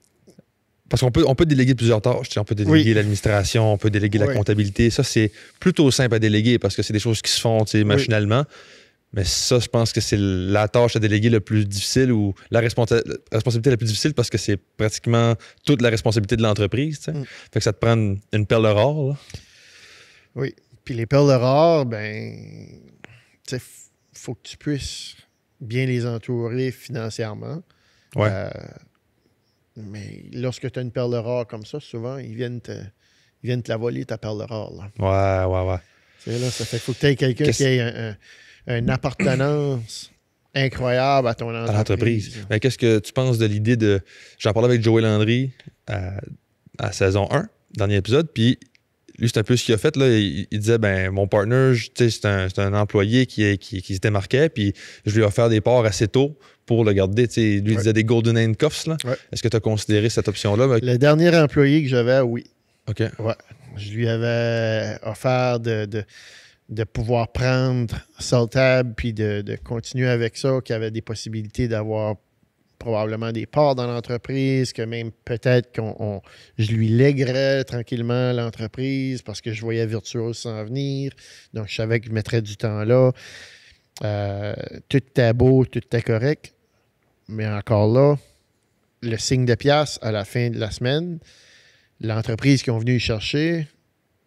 Parce qu'on peut déléguer plusieurs tâches. On peut déléguer l'administration, on peut déléguer la comptabilité. Ça, c'est plutôt simple à déléguer parce que c'est des choses qui se font machinalement. Mais ça, je pense que c'est la tâche à déléguer le plus difficile ou la responsabilité la plus difficile parce que c'est pratiquement toute la responsabilité de l'entreprise. Fait que ça te prend une perle rare. Là. Oui. Puis les perles rares, faut que tu puisses bien les entourer financièrement. Ouais. Mais lorsque tu as une perle rare comme ça, souvent, ils viennent te la voler, ta perle rare. Là. Ouais. Là, ça fait qu'il faut que tu aies quelqu'un qui ait une appartenance incroyable à ton entreprise. À l'entreprise. Mais qu'est-ce que tu penses de l'idée de... J'en parlais avec Joey Landry à saison 1, dernier épisode, puis lui, c'est un peu ce qu'il a fait. Là. Il disait, mon partner, c'est un employé qui se démarquait, puis je lui ai offert des parts assez tôt pour le garder. Lui, il disait des golden handcuffs. Là. Ouais. Est-ce que tu as considéré cette option-là? Le dernier employé que j'avais, oui. OK. Ouais. Je lui avais offert de pouvoir prendre CellTab puis de continuer avec ça, qu'il y avait des possibilités d'avoir probablement des parts dans l'entreprise, que même peut-être je lui lèguerais tranquillement l'entreprise parce que je voyais Virtuose s'en venir. Donc, je savais que je mettrais du temps là. Tout était beau, tout était correct. Mais encore là, le signe de pièce à la fin de la semaine, l'entreprise qui ont venu chercher,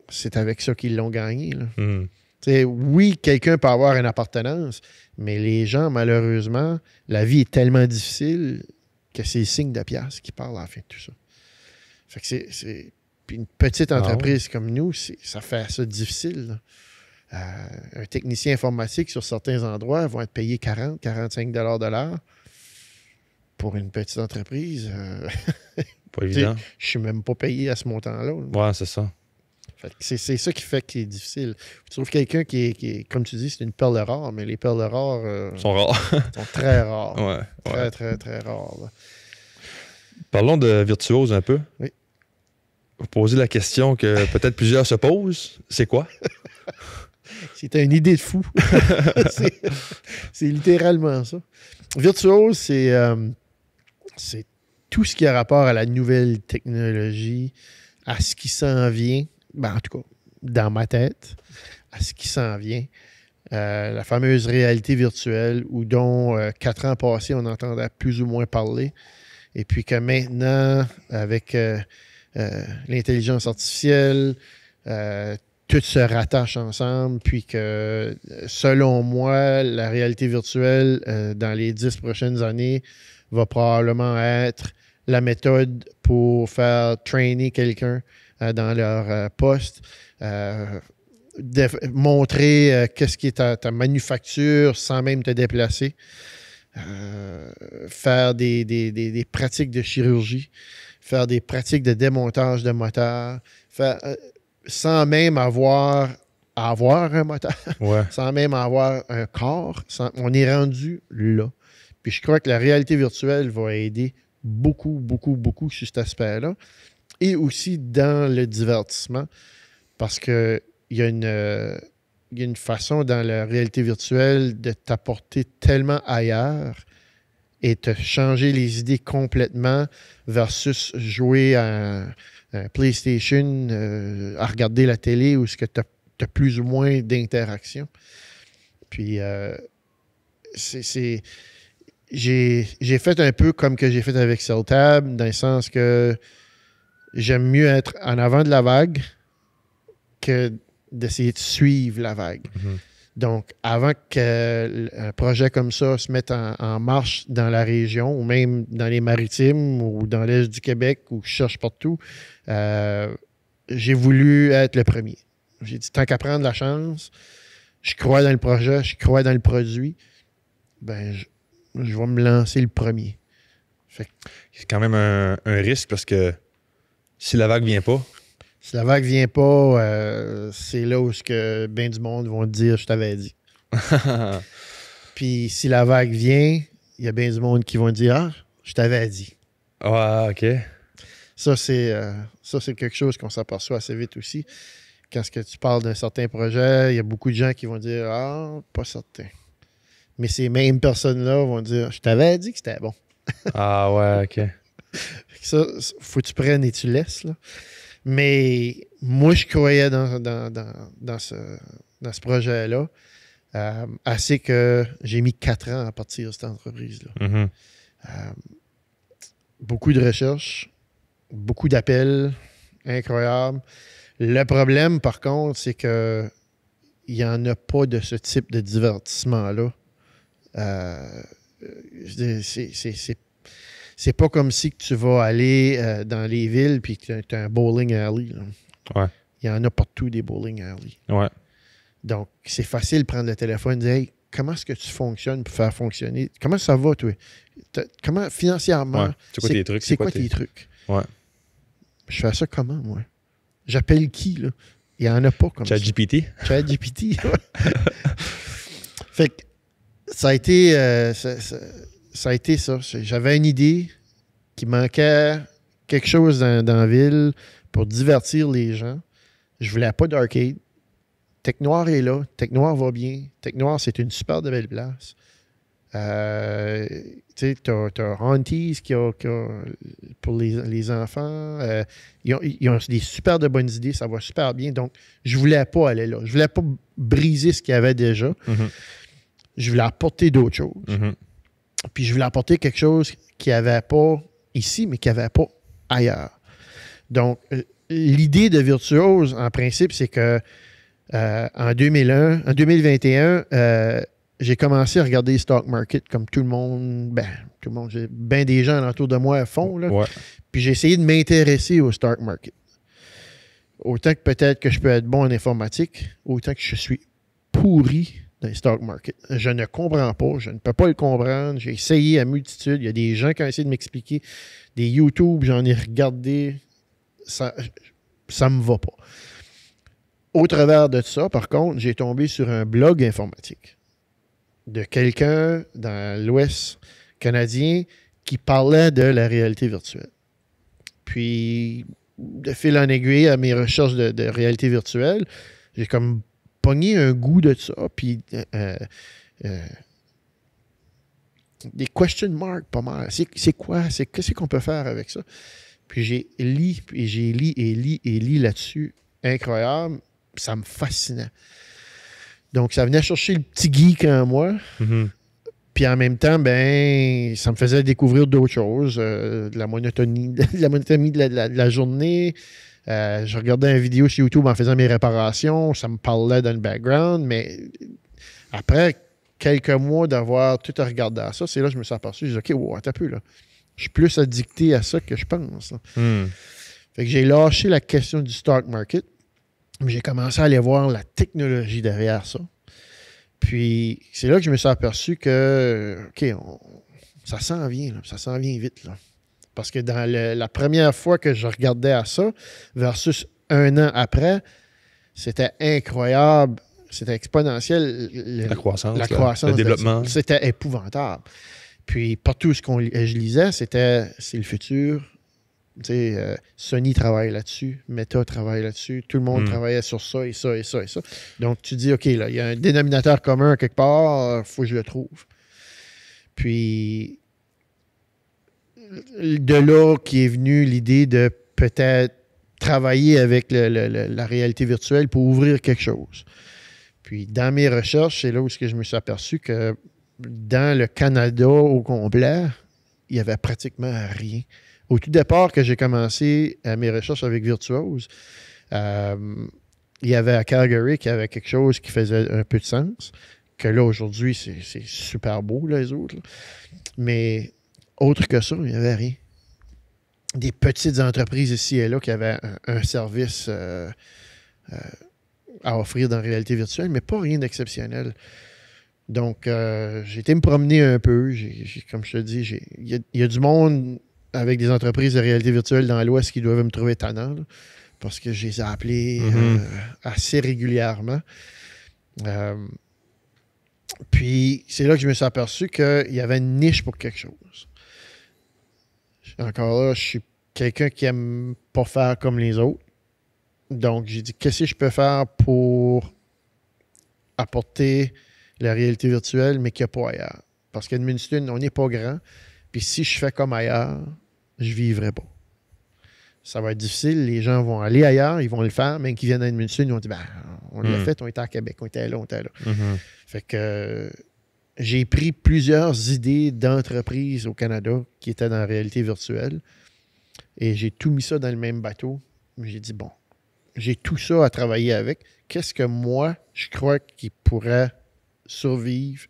c'est avec ça qu'ils l'ont gagné. Là. Oui, quelqu'un peut avoir une appartenance, mais les gens, malheureusement, la vie est tellement difficile que c'est le signe de pièce qui parle à la fin de tout ça. Fait que c'est puis une petite entreprise comme nous, ça fait ça difficile. Là. Un technicien informatique sur certains endroits vont être payés 40, 45 $ de l'heure. Pour une petite entreprise, Pas évident. je suis même pas payé à ce montant-là. Ouais, c'est ça. Fait que c'est ça qui fait qu'il est difficile. Tu trouves quelqu'un qui est, comme tu dis, c'est une perle rare, mais les perles rares Ils sont rares. sont très rares. Ouais, Très, ouais. très, très rares. Là. Parlons de virtuose un peu. Oui. Vous posez la question que peut-être plusieurs se posent. C'est quoi? C'était une idée de fou. c'est littéralement ça. Virtuose, c'est tout ce qui a rapport à la nouvelle technologie, à ce qui s'en vient, ben, en tout cas, dans ma tête, à ce qui s'en vient. La fameuse réalité virtuelle, dont 4 ans passés, on entendait plus ou moins parler. Et puis que maintenant, avec l'intelligence artificielle, tout se rattache ensemble, puis que, selon moi, la réalité virtuelle, dans les 10 prochaines années, va probablement être la méthode pour faire trainer quelqu'un dans leur poste, montrer qu'est-ce qui est ta manufacture sans même te déplacer, faire des pratiques de chirurgie, faire des pratiques de démontage de moteurs, sans même avoir un moteur, Ouais. sans même avoir un corps. On est rendu là. Puis je crois que la réalité virtuelle va aider beaucoup, beaucoup, beaucoup sur cet aspect-là. Et aussi dans le divertissement, parce qu'il y a une façon dans la réalité virtuelle de t'apporter tellement ailleurs et te changer les idées complètement versus jouer à un PlayStation, à regarder la télé où tu as plus ou moins d'interaction. Puis, j'ai fait un peu comme que j'ai fait avec CellTab, dans le sens que j'aime mieux être en avant de la vague que d'essayer de suivre la vague. Mm-hmm. Donc, avant qu'un projet comme ça se mette en marche dans la région, ou même dans les Maritimes, ou dans l'Est du Québec, où je cherche partout, j'ai voulu être le premier. J'ai dit, tant qu'à prendre la chance, je crois dans le projet, je crois dans le produit, ben je vais me lancer le premier. C'est quand même un risque parce que si la vague vient pas, si la vague vient pas, c'est là où bien du monde vont te dire « je t'avais dit ». Puis si la vague vient, il y a bien du monde qui vont te dire « ah, je t'avais dit ». Ah, OK. Ça, c'est quelque chose qu'on s'aperçoit assez vite aussi. Quand tu parles d'un certain projet, il y a beaucoup de gens qui vont dire « ah, pas certain ». Mais ces mêmes personnes-là vont dire « je t'avais dit que c'était bon ». Ah ouais, OK. Ça, faut que tu prennes et tu laisses, là. Mais moi, je croyais dans ce projet-là. Assez que j'ai mis 4 ans à partir de cette entreprise-là. Mm-hmm. Beaucoup de recherches, beaucoup d'appels, incroyable. Le problème, par contre, c'est que il n'y en a pas de ce type de divertissement-là. C'est pas comme si que tu vas aller dans les villes et que tu as un bowling alley. Là. Ouais. Il y en a partout des bowling alley. Ouais. Donc, c'est facile de prendre le téléphone et dire « Hey, comment est-ce que tu fonctionnes pour faire fonctionner? Comment ça va, toi? Comment, financièrement, Ouais. C'est quoi tes trucs? C'est quoi tes trucs? » Ouais. Je fais ça comment, moi? J'appelle qui, là? Il n'y en a pas comme ça. ChatGPT? ChatGPT, ouais. Fait que ça a été ça. J'avais une idée qui manquait quelque chose dans la ville pour divertir les gens. Je voulais pas d'arcade. Tech-Noir est là. Tech-Noir va bien. Tech-Noir, c'est une super de belle place. Tu sais, t'as Aunties qui a pour les enfants. Ils ont des super de bonnes idées. Ça va super bien. Donc, je voulais pas aller là. Je voulais pas briser ce qu'il y avait déjà. Mm-hmm. Je voulais apporter d'autres choses. Mm-hmm. Puis je voulais apporter quelque chose qu'il n'y avait pas ici, mais qu'il n'y avait pas ailleurs. Donc, l'idée de Virtuose, en principe, c'est que en 2021, j'ai commencé à regarder les stock market comme tout le monde, j'ai bien des gens autour de moi font. Là. Ouais. Puis j'ai essayé de m'intéresser au stock market. Autant que peut-être que je peux être bon en informatique, autant que je suis pourri dans les stock market. Je ne comprends pas. Je ne peux pas le comprendre. J'ai essayé à multitude. Il y a des gens qui ont essayé de m'expliquer. Des YouTube, j'en ai regardé. Ça ne me va pas. Au travers de ça, par contre, j'ai tombé sur un blog informatique de quelqu'un dans l'Ouest canadien qui parlait de la réalité virtuelle. Puis, de fil en aiguille à mes recherches de réalité virtuelle, j'ai comme pogné un goût de ça, puis des question marks pas mal. C'est quoi? Qu'est-ce qu'on peut faire avec ça? Puis j'ai lu là-dessus. Incroyable. Ça me fascinait. Donc, ça venait chercher le petit geek en moi. Mm-hmm. Puis en même temps, ben, ça me faisait découvrir d'autres choses. De la monotonie de la journée. Je regardais une vidéo sur YouTube en faisant mes réparations. Ça me parlait dans le background. Mais après quelques mois d'avoir tout regardé à ça, c'est là que je me suis aperçu. J'ai dit, OK, wow, attends un peu, là. Je suis plus addicté à ça que je pense. Fait que j'ai lâché la question du stock market. J'ai commencé à aller voir la technologie derrière ça. Puis, c'est là que je me suis aperçu que, OK, ça s'en vient, là, ça s'en vient vite. Là. Parce que dans la première fois que je regardais à ça, versus un an après, c'était incroyable, c'était exponentiel. La croissance, le développement. C'était épouvantable. Puis, partout ce je lisais, c'est le futur. Tu sais, Sony travaille là-dessus, Meta travaille là-dessus, tout le monde travaillait sur ça et ça et ça et ça. Donc, tu dis, OK, là, il y a un dénominateur commun quelque part, il faut que je le trouve. Puis, de là qui est venue l'idée de peut-être travailler avec la réalité virtuelle pour ouvrir quelque chose. Puis, dans mes recherches, c'est là où je me suis aperçu que dans le Canada au complet, il n'y avait pratiquement rien. Au tout départ, que j'ai commencé mes recherches avec Virtuose, il y avait à Calgary qu'il y avait quelque chose qui faisait un peu de sens, que là, aujourd'hui, c'est super beau, là, les autres. Là. Mais autre que ça, il n'y avait rien. Des petites entreprises ici et là qui avaient un service à offrir dans la réalité virtuelle, mais pas rien d'exceptionnel. Donc, j'ai été me promener un peu. Comme je te dis, il y a du monde avec des entreprises de réalité virtuelle dans l'Ouest qui doivent me trouver tannant, là, parce que je les ai appelés assez régulièrement. Puis, c'est là que je me suis aperçu qu'il y avait une niche pour quelque chose. Encore là, je suis quelqu'un qui aime pas faire comme les autres. Donc, j'ai dit, qu'est-ce que je peux faire pour apporter la réalité virtuelle, mais qu'il n'y a pas ailleurs? Parce qu'Edmundston, on n'est pas grand. Puis si je fais comme ailleurs, je ne vivrai pas. Ça va être difficile. Les gens vont aller ailleurs, ils vont le faire. Même qu'ils viennent à Edmundston, ils vont dire, on l'a fait, on était à Québec, on était là, on était là. Fait que j'ai pris plusieurs idées d'entreprises au Canada qui étaient dans la réalité virtuelle et j'ai tout mis ça dans le même bateau. J'ai dit, bon, j'ai tout ça à travailler avec. Qu'est-ce que moi, je crois qu'il pourrait survivre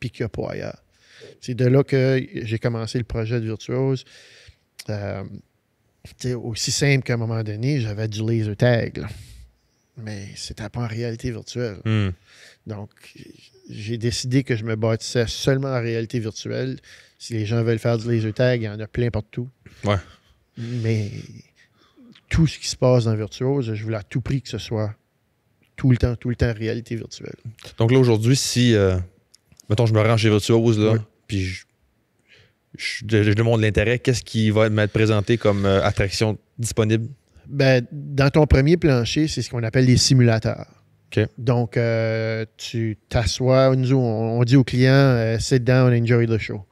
puis qu'il n'y a pas ailleurs? C'est de là que j'ai commencé le projet de Virtuose. C'était aussi simple qu'à un moment donné, j'avais du laser tag. Là. Mais c'était pas en réalité virtuelle. Donc, j'ai décidé que je me bâtissais seulement en réalité virtuelle. Si les gens veulent faire du laser tag, il y en a plein partout. Ouais. Mais tout ce qui se passe dans Virtuose, je voulais à tout prix que ce soit tout le temps réalité virtuelle. Donc là, aujourd'hui, si, mettons, je me rends chez Virtuose, là, puis je demande l'intérêt, qu'est-ce qui va m'être présenté comme attraction disponible? Ben, dans ton premier plancher, c'est ce qu'on appelle les simulateurs. Okay. Donc, tu t'assois, nous, on dit aux clients, sit down and enjoy the show.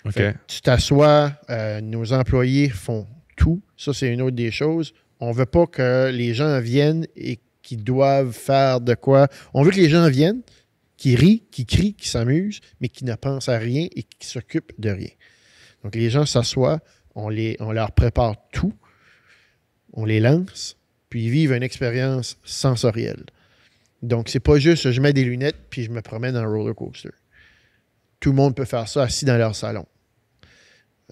Okay. Tu t'assois, nos employés font tout. Ça, c'est une autre des choses. On ne veut pas que les gens viennent et qu'ils doivent faire de quoi. On veut que les gens viennent, qui rient, qui crient, qui s'amusent, mais qui ne pensent à rien et qui s'occupent de rien. Donc, les gens s'assoient, on leur prépare tout, on les lance, puis ils vivent une expérience sensorielle. Donc, c'est pas juste je mets des lunettes puis je me promène dans un roller coaster. Tout le monde peut faire ça assis dans leur salon.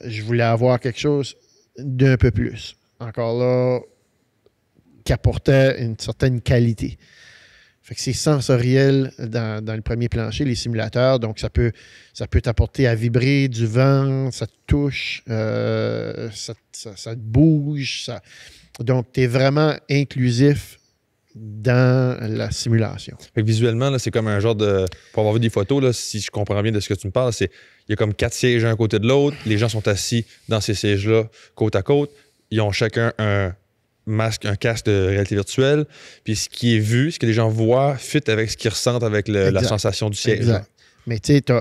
Je voulais avoir quelque chose d'un peu plus. Encore là, qui apportait une certaine qualité. Fait que c'est sensoriel dans le premier plancher, les simulateurs. Donc, ça peut t'apporter à vibrer du vent, ça te touche, ça te bouge. Donc, tu es vraiment inclusif dans la simulation. Fait que visuellement, là, c'est comme un genre de... Pour avoir vu des photos, là, si je comprends bien de ce que tu me parles, il y a comme 4 sièges un à côté de l'autre. Les gens sont assis dans ces sièges-là, côte à côte. Ils ont chacun un casque de réalité virtuelle. Puis ce qui est vu, ce que les gens voient, fit avec ce qu'ils ressentent avec la sensation du siège. Exact. Mais tu sais, tu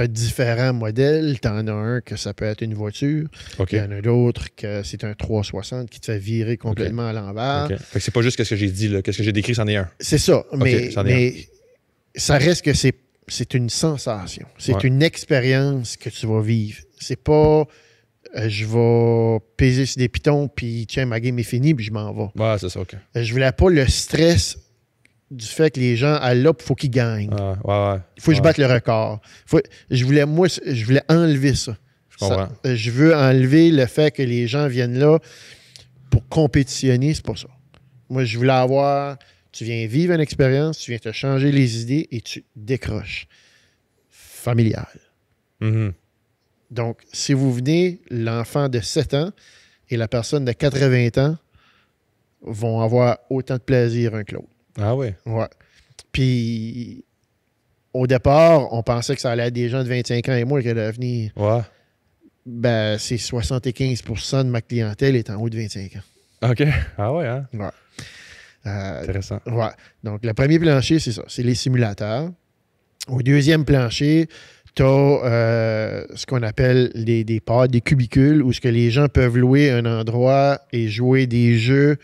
as différents modèles. Tu en as un que ça peut être une voiture. Okay. Il y en a d'autres que c'est un 360 qui te fait virer complètement à l'envers. Okay. Fait que c'est pas juste ce que j'ai dit, là. Qu'est-ce que j'ai décrit, c'en est un. C'est ça. Okay, mais ça reste que c'est une sensation. C'est une expérience que tu vas vivre. C'est pas je vais peser sur des pitons, puis tiens, ma game est finie, puis je m'en vais. Ouais, c'est ça, OK. Je voulais pas le stress du fait que les gens allent là, il faut qu'ils gagnent. Il faut que je batte le record. Je voulais enlever ça. Je comprends. Je veux enlever le fait que les gens viennent là pour compétitionner, c'est pas ça. Moi, je voulais tu viens vivre une expérience, tu viens te changer les idées et tu décroches. Familial. Mm-hmm. Donc, si vous venez, l'enfant de 7 ans et la personne de 80 ans vont avoir autant de plaisir un que l'autre. Ah oui? Ouais. Puis, au départ, on pensait que ça allait être des gens de 25 ans et moins qui allaient venir. Ouais. Ben, c'est 75% de ma clientèle est en haut de 25 ans. OK. Ah ouais, hein? Ouais. Intéressant. Ouais. Donc, le premier plancher, c'est ça. C'est les simulateurs. Au deuxième plancher, tu as ce qu'on appelle des pods, des cubicules, où ce que les gens peuvent louer un endroit et jouer des jeux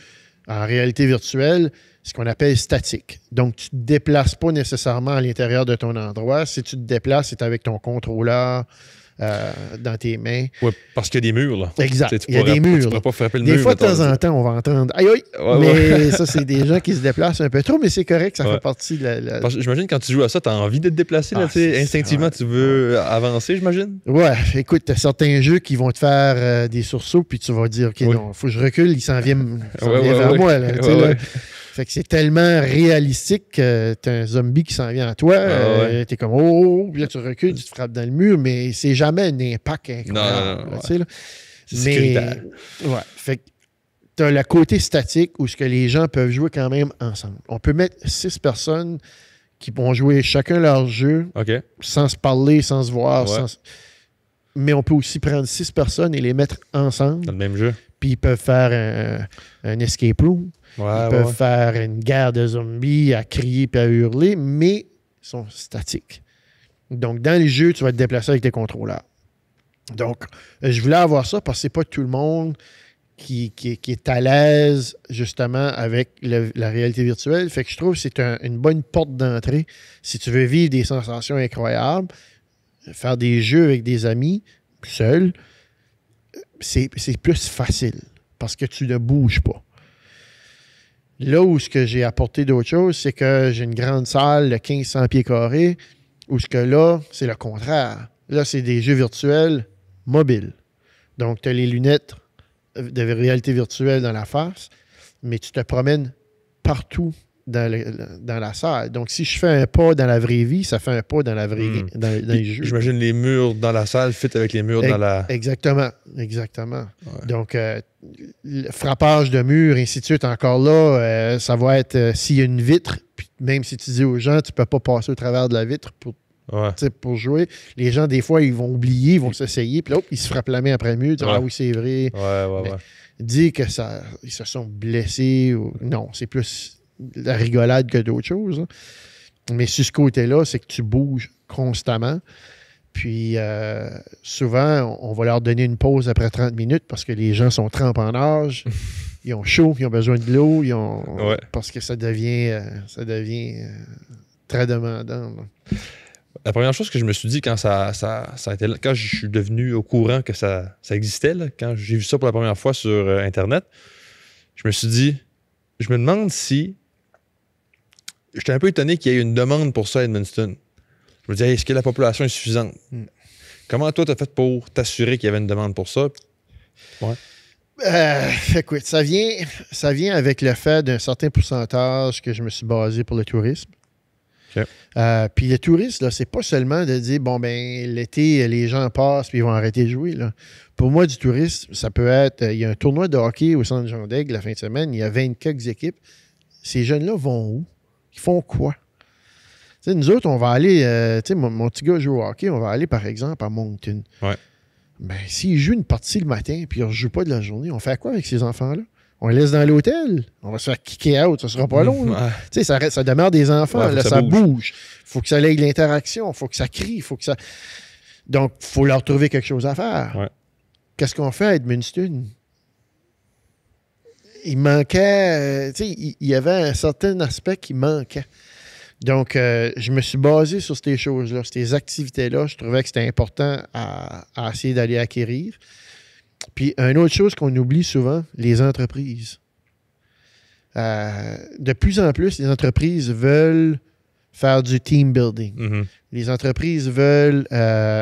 en réalité virtuelle, ce qu'on appelle statique. Donc, tu ne te déplaces pas nécessairement à l'intérieur de ton endroit. Si tu te déplaces, c'est avec ton contrôleur dans tes mains. Oui, parce qu'il y a des murs, là. Exact. Il y a des murs. Tu ne pourrais pas frapper le des mur. Des fois, de temps en temps, on va entendre « Aïe, aïe! Ouais, mais ça, c'est des gens qui se déplacent un peu trop, mais c'est correct, ça fait partie de la... Parce que j'imagine quand tu joues à ça, tu as envie de te déplacer. Là, instinctivement, tu veux avancer, j'imagine? Ouais, écoute, tu as certains jeux qui vont te faire des sursauts, puis tu vas dire « OK, non, il faut que je recule, il s'en vient vers moi. » là. Fait que c'est tellement réalistique que t'as un zombie qui s'en vient à toi. T'es comme oh, puis là tu recules, tu te frappes dans le mur, mais c'est jamais un impact incroyable. Non, là. C'est sécuritaire. Ouais. Fait que t'as le côté statique où ce que les gens peuvent jouer quand même ensemble. On peut mettre 6 personnes qui vont jouer chacun leur jeu sans se parler, sans se voir. Mais on peut aussi prendre 6 personnes et les mettre ensemble. Dans le même jeu. Puis ils peuvent faire un escape room. Ils peuvent faire une guerre de zombies à crier et à hurler, mais ils sont statiques. Donc, dans les jeux, tu vas te déplacer avec tes contrôleurs. Donc, je voulais avoir ça parce que c'est pas tout le monde qui est à l'aise, justement, avec la réalité virtuelle. Fait que je trouve que c'est une bonne porte d'entrée. Si tu veux vivre des sensations incroyables, faire des jeux avec des amis, seul, c'est plus facile parce que tu ne bouges pas. Là où ce que j'ai apporté d'autres choses, c'est que j'ai une grande salle de 1500 pieds carrés, où ce que là, c'est le contraire. Là, c'est des jeux virtuels mobiles. Donc, tu as les lunettes de réalité virtuelle dans la face, mais tu te promènes partout dans la salle. Donc, si je fais un pas dans la vraie vie, ça fait un pas dans la vraie vie, dans les jeux. J'imagine les murs dans la salle fit avec les murs dans la... Exactement. Ouais. Donc, le frappage de mur, ainsi de suite, encore là, ça va être s'il y a une vitre, puis même si tu dis aux gens, tu ne peux pas passer au travers de la vitre pour jouer. Les gens, des fois, ils vont oublier, ils vont s'essayer, puis là, ils se frappent la main après le mur, ils disent « Ah oui, c'est vrai. » Dit que ils se sont blessés. Non, c'est plus la rigolade que d'autres choses. Hein. Mais sur ce côté-là, c'est que tu bouges constamment. Puis souvent, on va leur donner une pause après 30 minutes parce que les gens sont trempés en âge. Ils ont chaud, ils ont besoin de l'eau, parce que ça devient très demandant. Là. La première chose que je me suis dit quand ça a été là, quand je suis devenu au courant que ça existait, là, quand j'ai vu ça pour la première fois sur Internet, je me suis dit, je me demande si... J'étais un peu étonné qu'il y ait une demande pour ça à Edmundston. Je me disais, est-ce que la population est suffisante? Comment toi, tu as fait pour t'assurer qu'il y avait une demande pour ça? Ouais. Écoute, ça vient avec le fait d'un certain pourcentage que je me suis basé pour le tourisme. OK. Puis le tourisme, là, c'est pas seulement de dire, bon, ben l'été, les gens passent puis ils vont arrêter de jouer. Là. Pour moi, du tourisme, ça peut être, il y a un tournoi de hockey au Centre Jean d'Aigle la fin de semaine, il y a 20 quelques équipes. Ces jeunes-là vont où? Ils font quoi? T'sais, nous autres, on va aller, mon petit gars joue au hockey, on va aller par exemple à Moncton. Ouais. Ben, s'ils jouent une partie le matin puis ils ne rejouent pas de la journée, on fait quoi avec ces enfants-là? On les laisse dans l'hôtel. On va se faire kicker out. Ça sera pas long. Ouais. Ça demeure des enfants. Ouais, là, ça bouge. Il faut que ça ait de l'interaction. Il faut que ça crie. Donc, il faut leur trouver quelque chose à faire. Ouais. Qu'est-ce qu'on fait à Edmundston? Il manquait... il y avait un certain aspect qui manquait. Donc, je me suis basé sur ces choses-là, ces activités-là. Je trouvais que c'était important à essayer d'aller acquérir. Puis, une autre chose qu'on oublie souvent, les entreprises. De plus en plus, les entreprises veulent faire du team building. Mm-hmm. Les entreprises veulent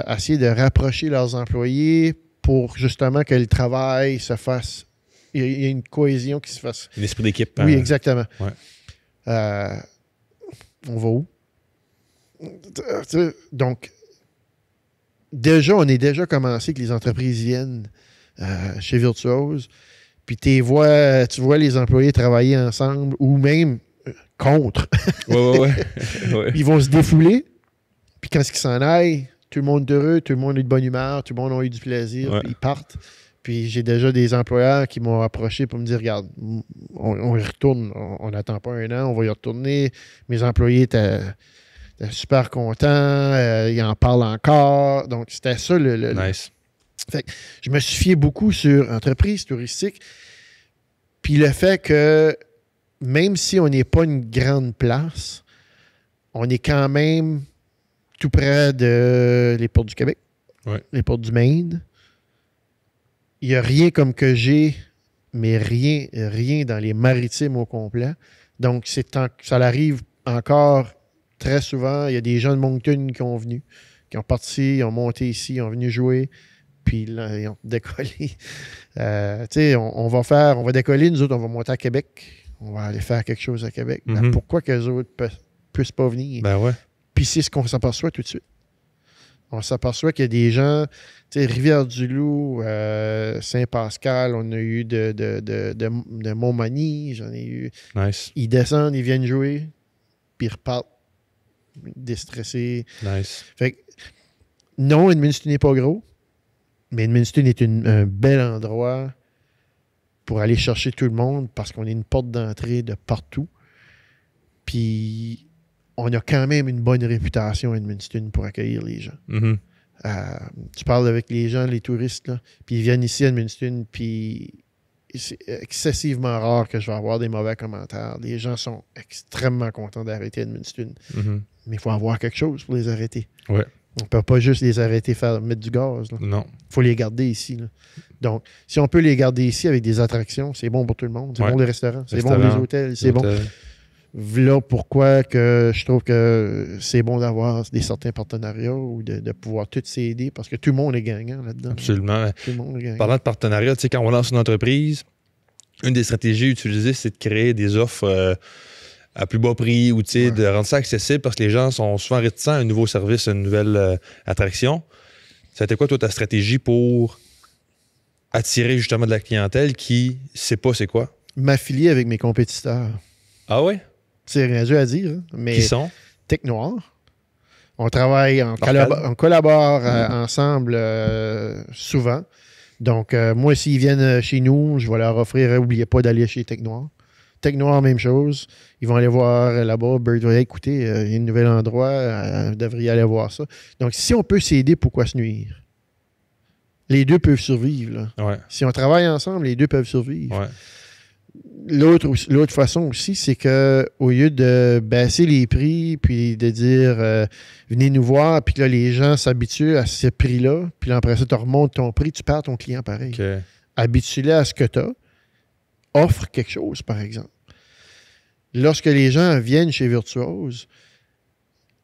essayer de rapprocher leurs employés pour justement que le travail se fasse. Il y a une cohésion qui se fasse. L'esprit d'équipe. Oui, exactement. Ouais. On va où? Donc, on est déjà commencé que les entreprises viennent chez Virtuose, puis tu vois les employés travailler ensemble ou même contre. Ouais. Ils vont se défouler, puis quand ils s'en aillent, tout le monde est heureux, tout le monde est de bonne humeur, tout le monde a eu du plaisir, puis ils partent. Puis j'ai déjà des employeurs qui m'ont approché pour me dire, regarde, on y retourne, on n'attend pas un an, on va y retourner. Mes employés étaient super contents, ils en parlent encore. Donc, c'était ça Nice. Fait que je me suis fié beaucoup sur entreprises touristiques. Puis le fait que même si on n'est pas une grande place, on est quand même tout près de les portes du Québec, les portes du Maine. Il n'y a rien comme que j'ai, mais rien dans les maritimes au complet. Donc, ça arrive encore très souvent. Il y a des gens de Moncton qui ont venu, qui ont parti, ils ont monté ici, ils ont venu jouer, puis là, ils ont décollé. On va décoller, nous autres, on va monter à Québec. On va aller faire quelque chose à Québec. Mm-hmm. Ben, pourquoi que les autres ne puissent pas venir? Ben ouais. Puis c'est ce qu'on s'aperçoit tout de suite. On s'aperçoit qu'il y a des gens, Rivière-du-Loup, Saint-Pascal, on a eu de Montmagny, j'en ai eu. Nice. Ils descendent, ils viennent jouer, puis ils repartent déstressés. Nice. Fait que, non, Edmundston n'est pas gros, mais Edmundston est un bel endroit pour aller chercher tout le monde parce qu'on est une porte d'entrée de partout. Puis on a quand même une bonne réputation à Edmundston pour accueillir les gens. Mm-hmm. Tu parles avec les gens, les touristes, là, puis ils viennent ici à Edmundston, puis c'est excessivement rare que je vais avoir des mauvais commentaires. Les gens sont extrêmement contents d'arrêter à Edmundston. Mm-hmm. Mais il faut avoir quelque chose pour les arrêter. Ouais. On ne peut pas juste les arrêter mettre du gaz. Là. Non. Il faut les garder ici. Là. Donc, si on peut les garder ici avec des attractions, c'est bon pour tout le monde. C'est bon les restaurants, c'est bon les hôtels, c'est bon. Voilà pourquoi que je trouve que c'est bon d'avoir certains partenariats ou de pouvoir tous s'aider parce que tout le monde est gagnant là-dedans. Absolument. Tout le monde est gagnant. Parlant de partenariat, quand on lance une entreprise, une des stratégies utilisées, c'est de créer des offres à plus bas prix ou de rendre ça accessible parce que les gens sont souvent réticents à un nouveau service, à une nouvelle attraction. Ça a été quoi, toi, ta stratégie pour attirer justement de la clientèle qui ne sait pas c'est quoi? M'affilier avec mes compétiteurs. Ah ouais? C'est rien dur à dire, hein, mais qui sont? Tech Noir. On travaille, on collabore ensemble souvent. Donc, moi, s'ils viennent chez nous, je vais leur offrir, n'oubliez pas d'aller chez Tech Noir. Tech Noir, même chose. Ils vont aller voir là-bas. Bird va écouter, il y a un nouvel endroit, vous devriez aller voir ça. Donc, si on peut s'aider, pourquoi se nuire? Les deux peuvent survivre. Là. Ouais. Si on travaille ensemble, les deux peuvent survivre. Ouais. L'autre façon aussi, c'est qu'au lieu de baisser les prix, puis de dire venez nous voir, puis que là, les gens s'habituent à ce prix-là, puis là, après ça, tu remontes ton prix, tu perds ton client pareil. Okay. Habitue-les à ce que tu as. Offre quelque chose, par exemple. Lorsque les gens viennent chez Virtuose,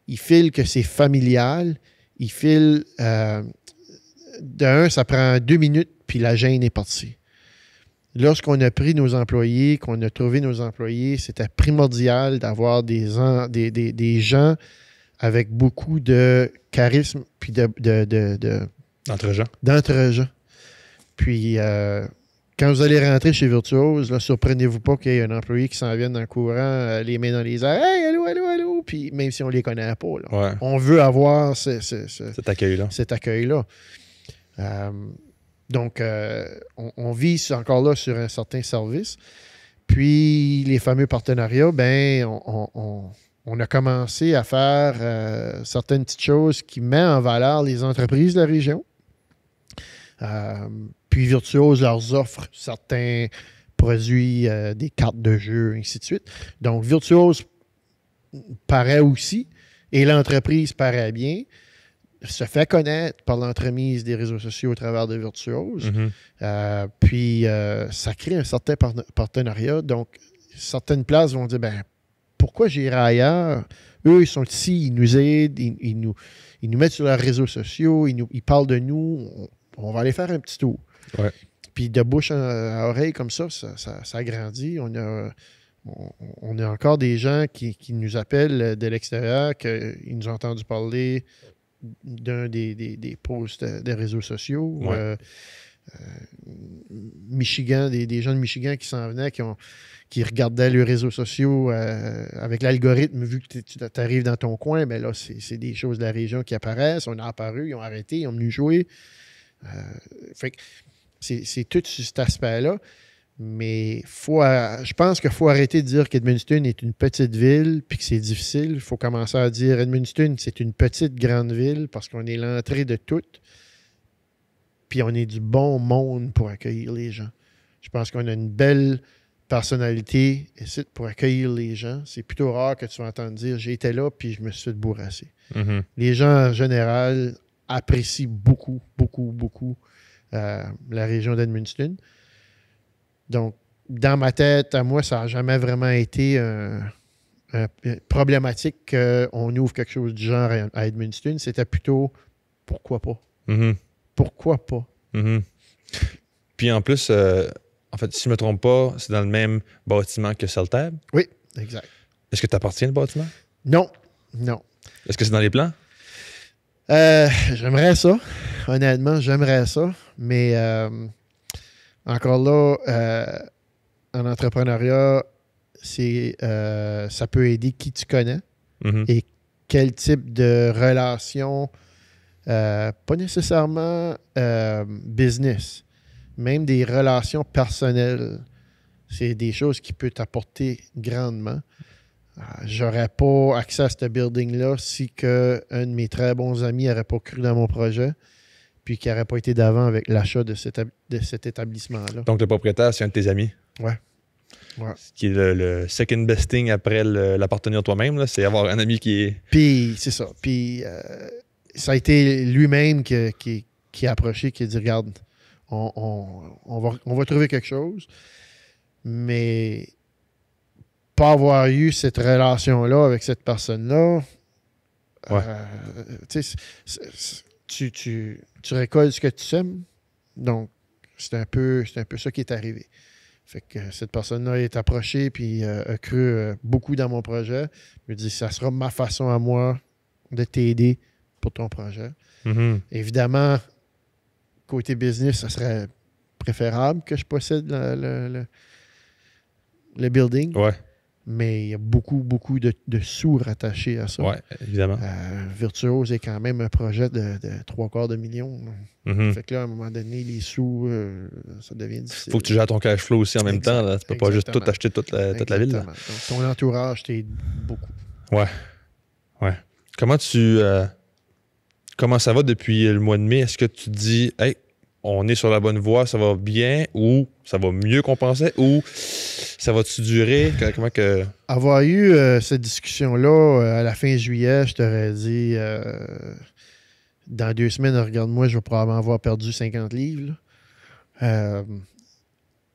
ils filent que c'est familial, ils filent d'un, ça prend 2 minutes, puis la gêne est partie. lorsqu'on a pris nos employés, qu'on a trouvé nos employés, c'était primordial d'avoir des gens avec beaucoup de charisme puis D'entre-gens. Puis, quand vous allez rentrer chez Virtuose, là, surprenez-vous pas qu'il y ait un employé qui s'en vienne dans le courant, les mains dans les airs. Hey, allô, allô, allô. Puis, même si on les connaît pas, là, Ouais. on veut avoir cet accueil-là. Cet accueil-là. Donc, on vise encore là sur un certain service. Puis, les fameux partenariats, ben, on a commencé à faire certaines petites choses qui mettent en valeur les entreprises de la région. Puis Virtuose leur offre certains produits, des cartes de jeu, ainsi de suite. Donc, Virtuose paraît aussi, et l'entreprise paraît bien, se fait connaître par l'entremise des réseaux sociaux au travers de Virtuose. Puis, ça crée un certain partenariat. Donc, certaines places vont dire, ben, pourquoi j'irai ailleurs? Eux, ils sont ici, ils nous aident, ils nous mettent sur leurs réseaux sociaux, ils parlent de nous. On va aller faire un petit tour. Ouais. Puis de bouche à oreille, comme ça grandit. On a encore des gens qui nous appellent de l'extérieur, qu'ils nous ont entendu parler d'un des posts des réseaux sociaux. Ouais. Michigan, des gens de Michigan qui s'en venaient, qui regardaient les réseaux sociaux avec l'algorithme, vu que tu arrives dans ton coin, ben là, c'est des choses de la région qui apparaissent. On a apparu, ils ont arrêté, ils ont venu jouer. Fait que c'est tout cet aspect-là. Mais je pense qu'il faut arrêter de dire qu'Edmundston est une petite ville puis que c'est difficile. Il faut commencer à dire Edmundston, c'est une petite grande ville parce qu'on est l'entrée de tout. Puis on est du bon monde pour accueillir les gens. Je pense qu'on a une belle personnalité ici pour accueillir les gens. C'est plutôt rare que tu vas entendre dire j'étais là puis je me suis fait bourrasser. Mm-hmm. Les gens en général apprécient beaucoup, beaucoup, beaucoup la région d'Edmundston. Donc, dans ma tête, à moi, ça n'a jamais vraiment été problématique qu'on ouvre quelque chose du genre à Edmundston. C'était plutôt pourquoi pas? Mm-hmm. Pourquoi pas? Mm-hmm. Puis en plus, en fait, si je ne me trompe pas, c'est dans le même bâtiment que Celtab. Oui, exact. Est-ce que tu appartiens au bâtiment? Non. Est-ce que c'est dans les plans? J'aimerais ça. Honnêtement, j'aimerais ça. Mais encore là, en entrepreneuriat, ça peut aider qui tu connais et quel type de relation, pas nécessairement business, même des relations personnelles. C'est des choses qui peuvent t'apporter grandement. J'aurais pas accès à ce building-là si un de mes très bons amis n'aurait pas cru dans mon projet puis qui n'aurait pas été d'avant avec l'achat de cet établissement-là. Donc, le propriétaire, c'est un de tes amis? Ouais. Ce qui est le second best thing après l'appartenir toi-même, là, c'est avoir un ami qui est... Puis, c'est ça. Puis, ça a été lui-même qui a approché, qui a dit, regarde, on va trouver quelque chose, mais pas avoir eu cette relation-là avec cette personne-là, tu récoltes ce que tu sèmes. Donc, c'est un peu ça qui est arrivé. Fait que cette personne-là est approchée puis a cru beaucoup dans mon projet. Je me dis, ça sera ma façon à moi de t'aider pour ton projet. Mm-hmm. Évidemment, côté business, ça serait préférable que je possède le building. Ouais. Mais il y a beaucoup, beaucoup de sous rattachés à ça. Oui, évidemment. Virtuose est quand même un projet de 3/4 million. Mm-hmm. Fait que là, à un moment donné, les sous, ça devient difficile. Faut que tu gères ton cash flow aussi en même temps. Là. Tu peux pas juste tout acheter toute la ville. Là. Donc, ton entourage t'aide beaucoup. Ouais. Comment ça va depuis le mois de mai? Est-ce que tu te dis, hey, on est sur la bonne voie, ça va bien, ou ça va mieux qu'on pensait, ou ça va-tu durer? Comment que... Avoir eu cette discussion-là à la fin juillet, je t'aurais dit, dans 2 semaines, regarde-moi, je vais probablement avoir perdu 50 livres.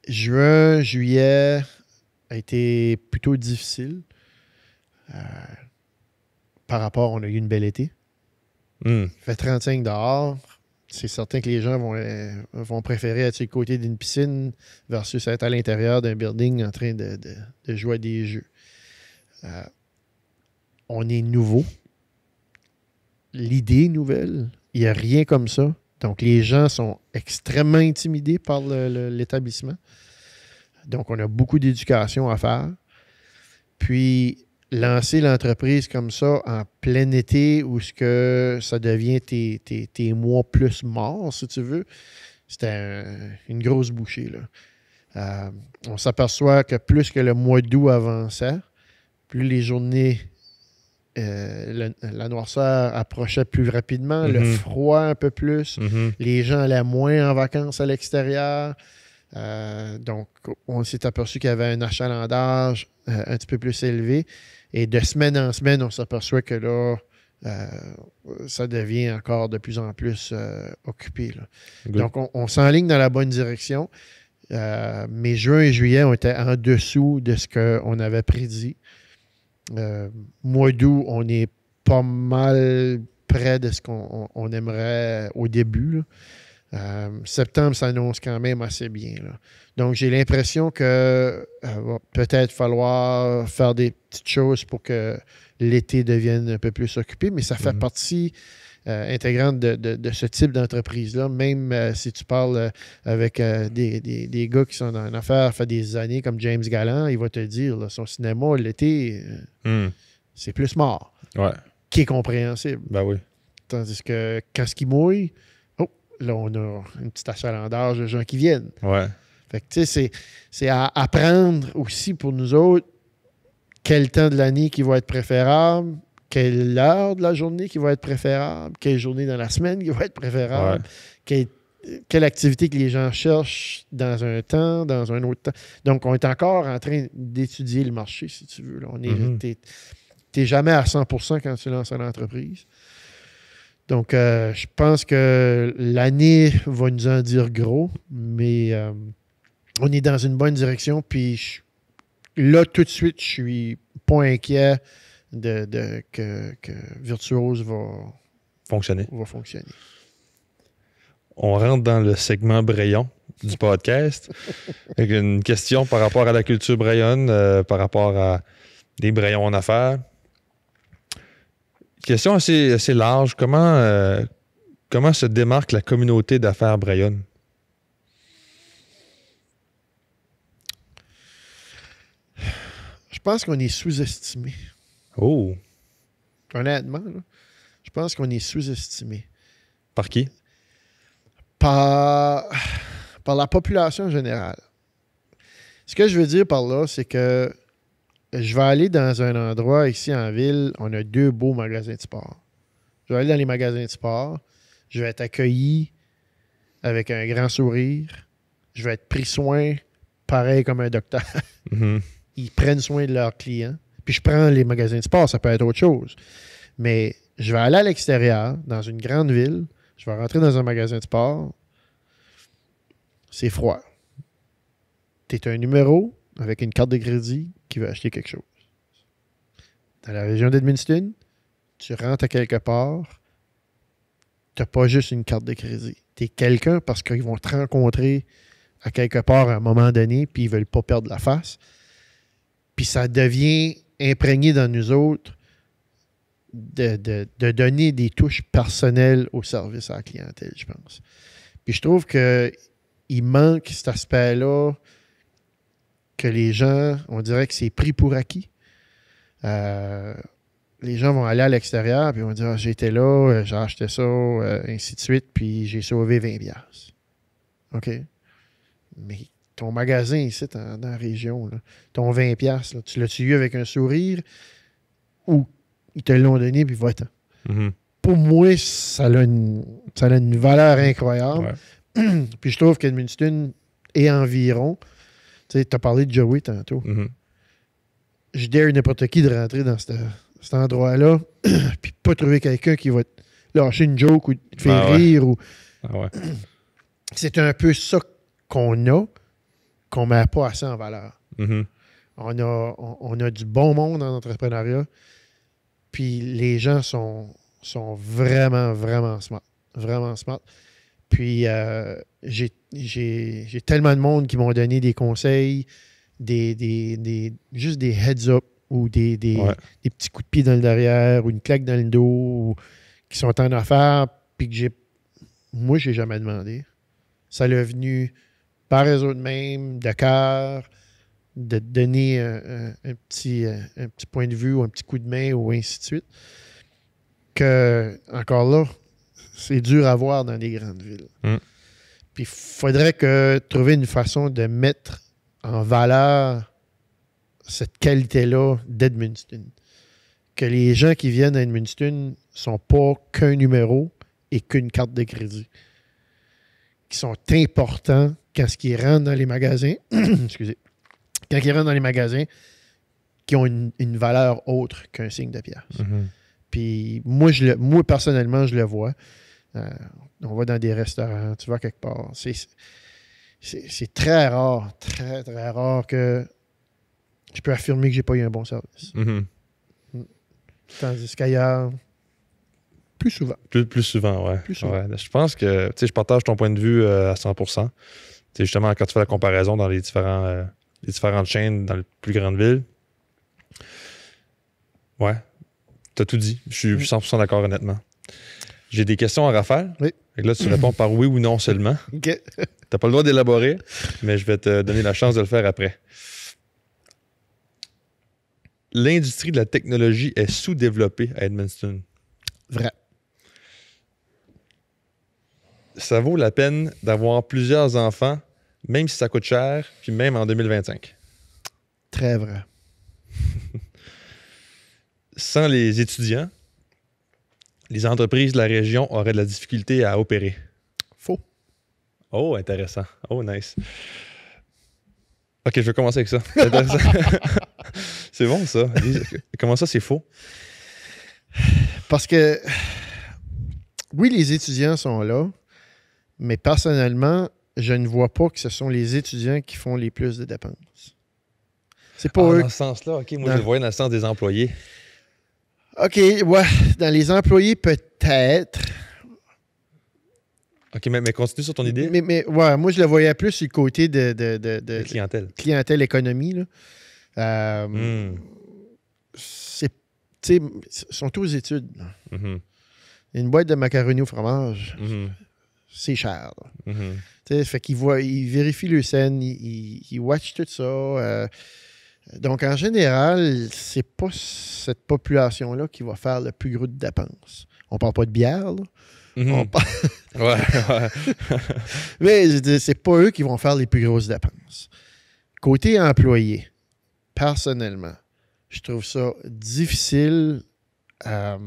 Juin, juillet a été plutôt difficile. Par rapport, on a eu une belle été. Il fait 35 dehors. c'est certain que les gens vont préférer être sur le côté d'une piscine versus être à l'intérieur d'un building en train de jouer à des jeux. On est nouveau. L'idée est nouvelle. Il n'y a rien comme ça. Donc, les gens sont extrêmement intimidés par l'établissement. Donc, on a beaucoup d'éducation à faire. Puis, lancer l'entreprise comme ça en plein été où ce que ça devient tes mois plus morts, si tu veux, c'était une grosse bouchée, là. On s'aperçoit que plus que le mois d'août avançait, plus les journées, la noirceur approchait plus rapidement, le froid un peu plus, les gens allaient moins en vacances à l'extérieur. Donc, on s'est aperçu qu'il y avait un achalandage un petit peu plus élevé. Et de semaine en semaine, on s'aperçoit que là, ça devient encore de plus en plus occupé, là. Donc, on s'enligne dans la bonne direction. Mais juin et juillet, on était en dessous de ce qu'on avait prédit. Mois d'août, on est pas mal près de ce qu'on aimerait au début, là. Septembre s'annonce quand même assez bien, là. Donc, j'ai l'impression que va peut-être falloir faire des petites choses pour que l'été devienne un peu plus occupé, mais ça fait partie intégrante de ce type d'entreprise-là. Même si tu parles avec des gars qui sont dans l'affaire, fait des années, comme James Gallant, il va te dire, là, son cinéma, l'été, c'est plus mort. Ouais. Qui est compréhensible. Ben oui. Tandis que quand ce qui mouille, là, on a un petit achalandage de gens qui viennent. Ouais. Fait que, tu sais, c'est à apprendre aussi pour nous autres quel temps de l'année qui va être préférable, quelle heure de la journée qui va être préférable, quelle journée dans la semaine qui va être préférable, quelle activité que les gens cherchent dans un temps, dans un autre temps. Donc, on est encore en train d'étudier le marché, si tu veux, là. T'es jamais à 100% quand tu lances une entreprise. Donc, je pense que l'année va nous en dire gros, mais on est dans une bonne direction. Puis là, tout de suite, je suis pas inquiet que Virtuose va fonctionner. On rentre dans le segment Braillon du podcast avec une question par rapport à la culture brayonne, par rapport à des Brayons en affaires. Question assez large. Comment se démarque la communauté d'affaires brayonne? Je pense qu'on est sous-estimé. Oh! Honnêtement, là, je pense qu'on est sous-estimé. Par qui? Par la population générale. Ce que je veux dire par là, c'est que je vais aller dans un endroit ici en ville, on a 2 beaux magasins de sport. Je vais aller dans les magasins de sport, je vais être accueilli avec un grand sourire, je vais être pris soin, pareil comme un docteur. Ils prennent soin de leurs clients. Puis je prends les magasins de sport, ça peut être autre chose. Mais je vais aller à l'extérieur, dans une grande ville, je vais rentrer dans un magasin de sport, c'est froid. Tu es un numéro avec une carte de crédit qui veut acheter quelque chose. Dans la région d'Edmundston, tu rentres à quelque part, tu n'as pas juste une carte de crédit. Tu es quelqu'un parce qu'ils vont te rencontrer à quelque part à un moment donné, puis ils ne veulent pas perdre la face. Puis ça devient imprégné dans nous autres de donner des touches personnelles au service à la clientèle, je pense. Puis je trouve qu'il manque cet aspect-là que les gens, on dirait que c'est pris pour acquis. Les gens vont aller à l'extérieur puis vont dire « J'étais là, j'ai acheté ça, ainsi de suite, puis j'ai sauvé 20$. » OK? Mais ton magasin ici, dans la région, là, ton 20$, là, tu l'as-tu eu avec un sourire ou ils te l'ont donné puis va-t'en? Pour moi, ça a une valeur incroyable. Ouais. Puis je trouve qu'Edmundston et environ, tu sais, tu as parlé de Joey tantôt. Je dare n'importe qui de rentrer dans cet endroit-là puis pas trouver quelqu'un qui va te lâcher une joke ou te faire rire. Ou... C'est un peu ça qu'on ne met pas assez en valeur. On a du bon monde en entrepreneuriat, puis les gens sont vraiment, vraiment smart. Vraiment smart. Puis, j'ai tellement de monde qui m'ont donné des conseils, juste des heads-up ou des petits coups de pied dans le derrière ou une claque dans le dos ou, qui sont en affaires, puis que moi, je n'ai jamais demandé. Ça l'est venu par eux autres mêmes, de cœur, de te donner un petit point de vue ou un petit coup de main ou ainsi de suite. Que, encore là, c'est dur à voir dans les grandes villes. Puis il faudrait trouver une façon de mettre en valeur cette qualité-là d'Edmundston. Que les gens qui viennent à Edmundston ne sont pas qu'un numéro et qu'une carte de crédit. Qui sont importants quand ils rentrent dans les magasins. Excusez. Quand ils rentrent dans les magasins qui ont une valeur autre qu'un signe de pièce. Puis moi, personnellement, je le vois. On va dans des restaurants, tu vas quelque part. C'est très rare, très, très rare que je peux affirmer que j'ai pas eu un bon service. Tandis qu'ailleurs, plus souvent. Plus souvent, ouais. Plus souvent. Ouais. Je pense que, je partage ton point de vue à 100%. Justement, quand tu fais la comparaison dans les différentes chaînes dans les plus grandes villes, ouais, t'as tout dit. Je suis 100% d'accord, honnêtement. J'ai des questions à rafale. Oui. Fait que là, tu réponds par oui ou non seulement. OK. T'as pas le droit d'élaborer, mais je vais te donner la chance de le faire après. L'industrie de la technologie est sous-développée à Edmundston. Vrai. Ça vaut la peine d'avoir plusieurs enfants, même si ça coûte cher, puis même en 2025. Très vrai. Sans les étudiants, les entreprises de la région auraient de la difficulté à opérer. Faux. Oh, intéressant. Oh, nice. OK, je vais commencer avec ça. C'est intéressant. C'est bon, ça. Comment ça, c'est faux? Parce que, oui, les étudiants sont là, mais personnellement, je ne vois pas que ce sont les étudiants qui font les plus de dépenses. C'est pas eux. Dans ce sens-là, OK. Moi, je le voyais dans le sens des employés. OK, ouais. Dans les employés, peut-être. OK, mais continue sur ton idée. Mais ouais, moi, je le voyais plus sur le côté de clientèle. Clientèle, économie. Là. Ils sont aux études. Une boîte de macaroni au fromage, c'est cher. Fait qu'ils vérifient le scène, ils watchent tout ça. Donc, en général, c'est pas cette population-là qui va faire le plus gros de dépenses. On parle pas de bière, là. Ouais. Mais c'est pas eux qui vont faire les plus grosses dépenses. Côté employé, personnellement, je trouve ça difficile quand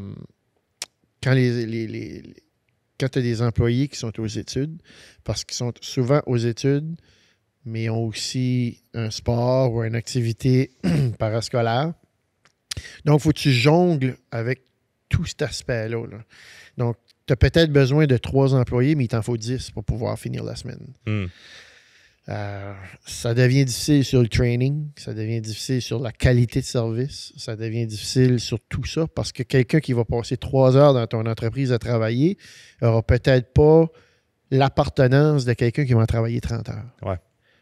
tu as des employés qui sont aux études, parce qu'ils sont souvent aux études, mais ils ont aussi un sport ou une activité parascolaire. Donc, il faut que tu jongles avec tout cet aspect-là. Là. Donc, tu as peut-être besoin de 3 employés, mais il t'en faut 10 pour pouvoir finir la semaine. Ça devient difficile sur le training, ça devient difficile sur la qualité de service, ça devient difficile sur tout ça parce que quelqu'un qui va passer 3 heures dans ton entreprise à travailler n'aura peut-être pas l'appartenance de quelqu'un qui va en travailler 30 heures. Ouais.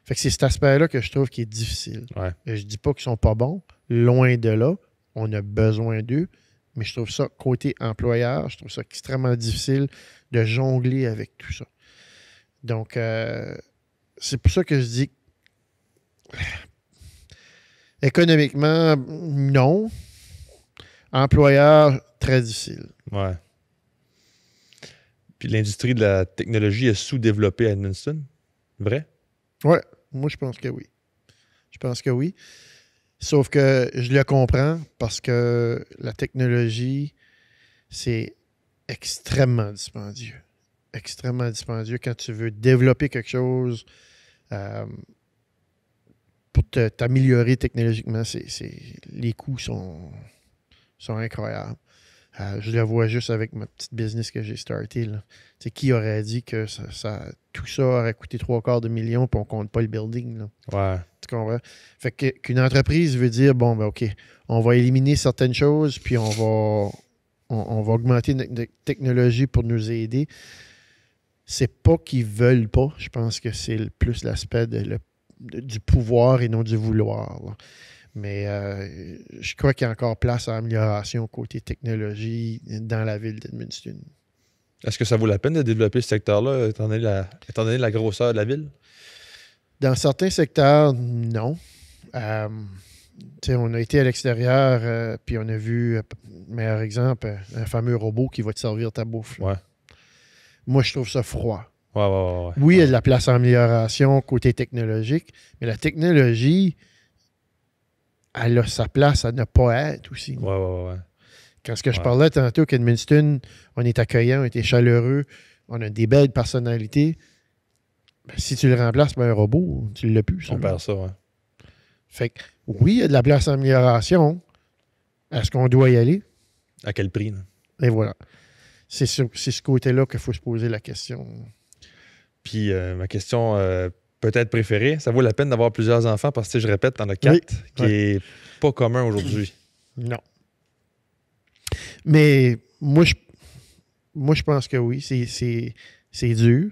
Fait que c'est cet aspect-là que je trouve qui est difficile. Ouais. Je dis pas qu'ils sont pas bons, loin de là, on a besoin d'eux, mais je trouve ça, côté employeur, je trouve ça extrêmement difficile de jongler avec tout ça. Donc, c'est pour ça que je dis économiquement, non. Employeur, très difficile. Ouais. Puis l'industrie de la technologie est sous-développée à Edmundston? Vrai? Ouais, moi je pense que oui. Je pense que oui. Sauf que je le comprends parce que la technologie, c'est extrêmement dispendieux. Extrêmement dispendieux quand tu veux développer quelque chose pour t'améliorer technologiquement. Les coûts sont incroyables. Je le vois juste avec ma petite business que j'ai startée. Qui aurait dit que tout ça aurait coûté 3/4 million et on ne compte pas le building? Là. Ouais. Tu comprends? Fait qu'une entreprise veut dire, bon, ben OK, on va éliminer certaines choses puis on va augmenter notre technologie pour nous aider. c'est pas qu'ils veulent pas. Je pense que c'est plus l'aspect du pouvoir et non du vouloir. Là. Mais je crois qu'il y a encore place à amélioration côté technologie dans la ville d'Edmundston. Est-ce que ça vaut la peine de développer ce secteur-là, étant donné la grosseur de la ville? Dans certains secteurs, non. On a été à l'extérieur, puis on a vu, meilleur exemple, un fameux robot qui va te servir ta bouffe. Ouais. Moi, je trouve ça froid. Ouais. Oui, il y a de la place à amélioration côté technologique, mais la technologie, elle a sa place à ne pas être aussi. Ouais. Quand je parlais tantôt qu'Edmundston, on est accueillant, on est chaleureux, on a des belles personnalités, ben, si tu le remplaces par un robot, tu ne l'as plus. On perd ça, ouais. Fait que, oui, il y a de la place à amélioration. Est-ce qu'on doit y aller? À quel prix? Là? Et voilà. C'est ce côté-là qu'il faut se poser la question. Puis ma question peut-être préférée, ça vaut la peine d'avoir plusieurs enfants parce que je répète, t'en as 4, qui est pas commun aujourd'hui. Non. Mais moi, je pense que oui, c'est dur.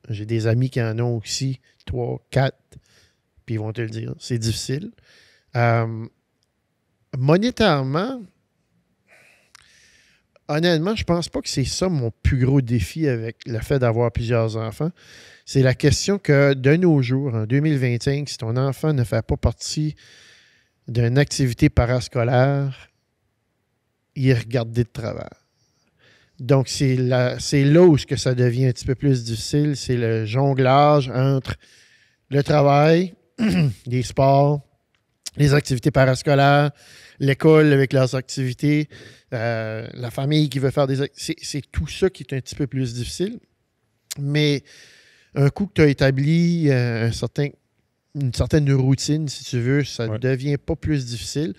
J'ai des amis qui en ont aussi 3, 4, puis ils vont te le dire. C'est difficile. Monétairement, honnêtement, je pense pas que c'est ça mon plus gros défi avec le fait d'avoir plusieurs enfants. C'est la question que de nos jours, en 2025, si ton enfant ne fait pas partie d'une activité parascolaire, il est regardé de travers. Donc, c'est là où que ça devient un petit peu plus difficile. C'est le jonglage entre le travail, les sports, les activités parascolaires, l'école avec leurs activités, la famille qui veut faire des... C'est tout ça qui est un petit peu plus difficile. Mais un coup que tu as établi une certaine routine, si tu veux, ça ne devient pas plus difficile.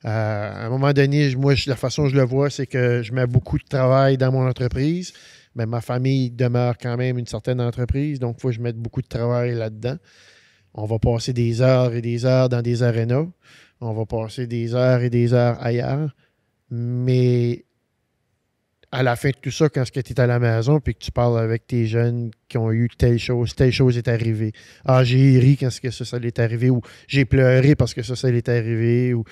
À un moment donné, moi, la façon dont je le vois, c'est que je mets beaucoup de travail dans mon entreprise, mais ma famille demeure quand même une certaine entreprise, donc il faut que je mette beaucoup de travail là-dedans. On va passer des heures et des heures dans des arénas. On va passer des heures et des heures ailleurs. Mais à la fin de tout ça, quand tu es à la maison puis que tu parles avec tes jeunes qui ont eu telle chose est arrivée. Ah, j'ai ri quand ça l'est arrivé, ou j'ai pleuré parce que ça l'est arrivé, ou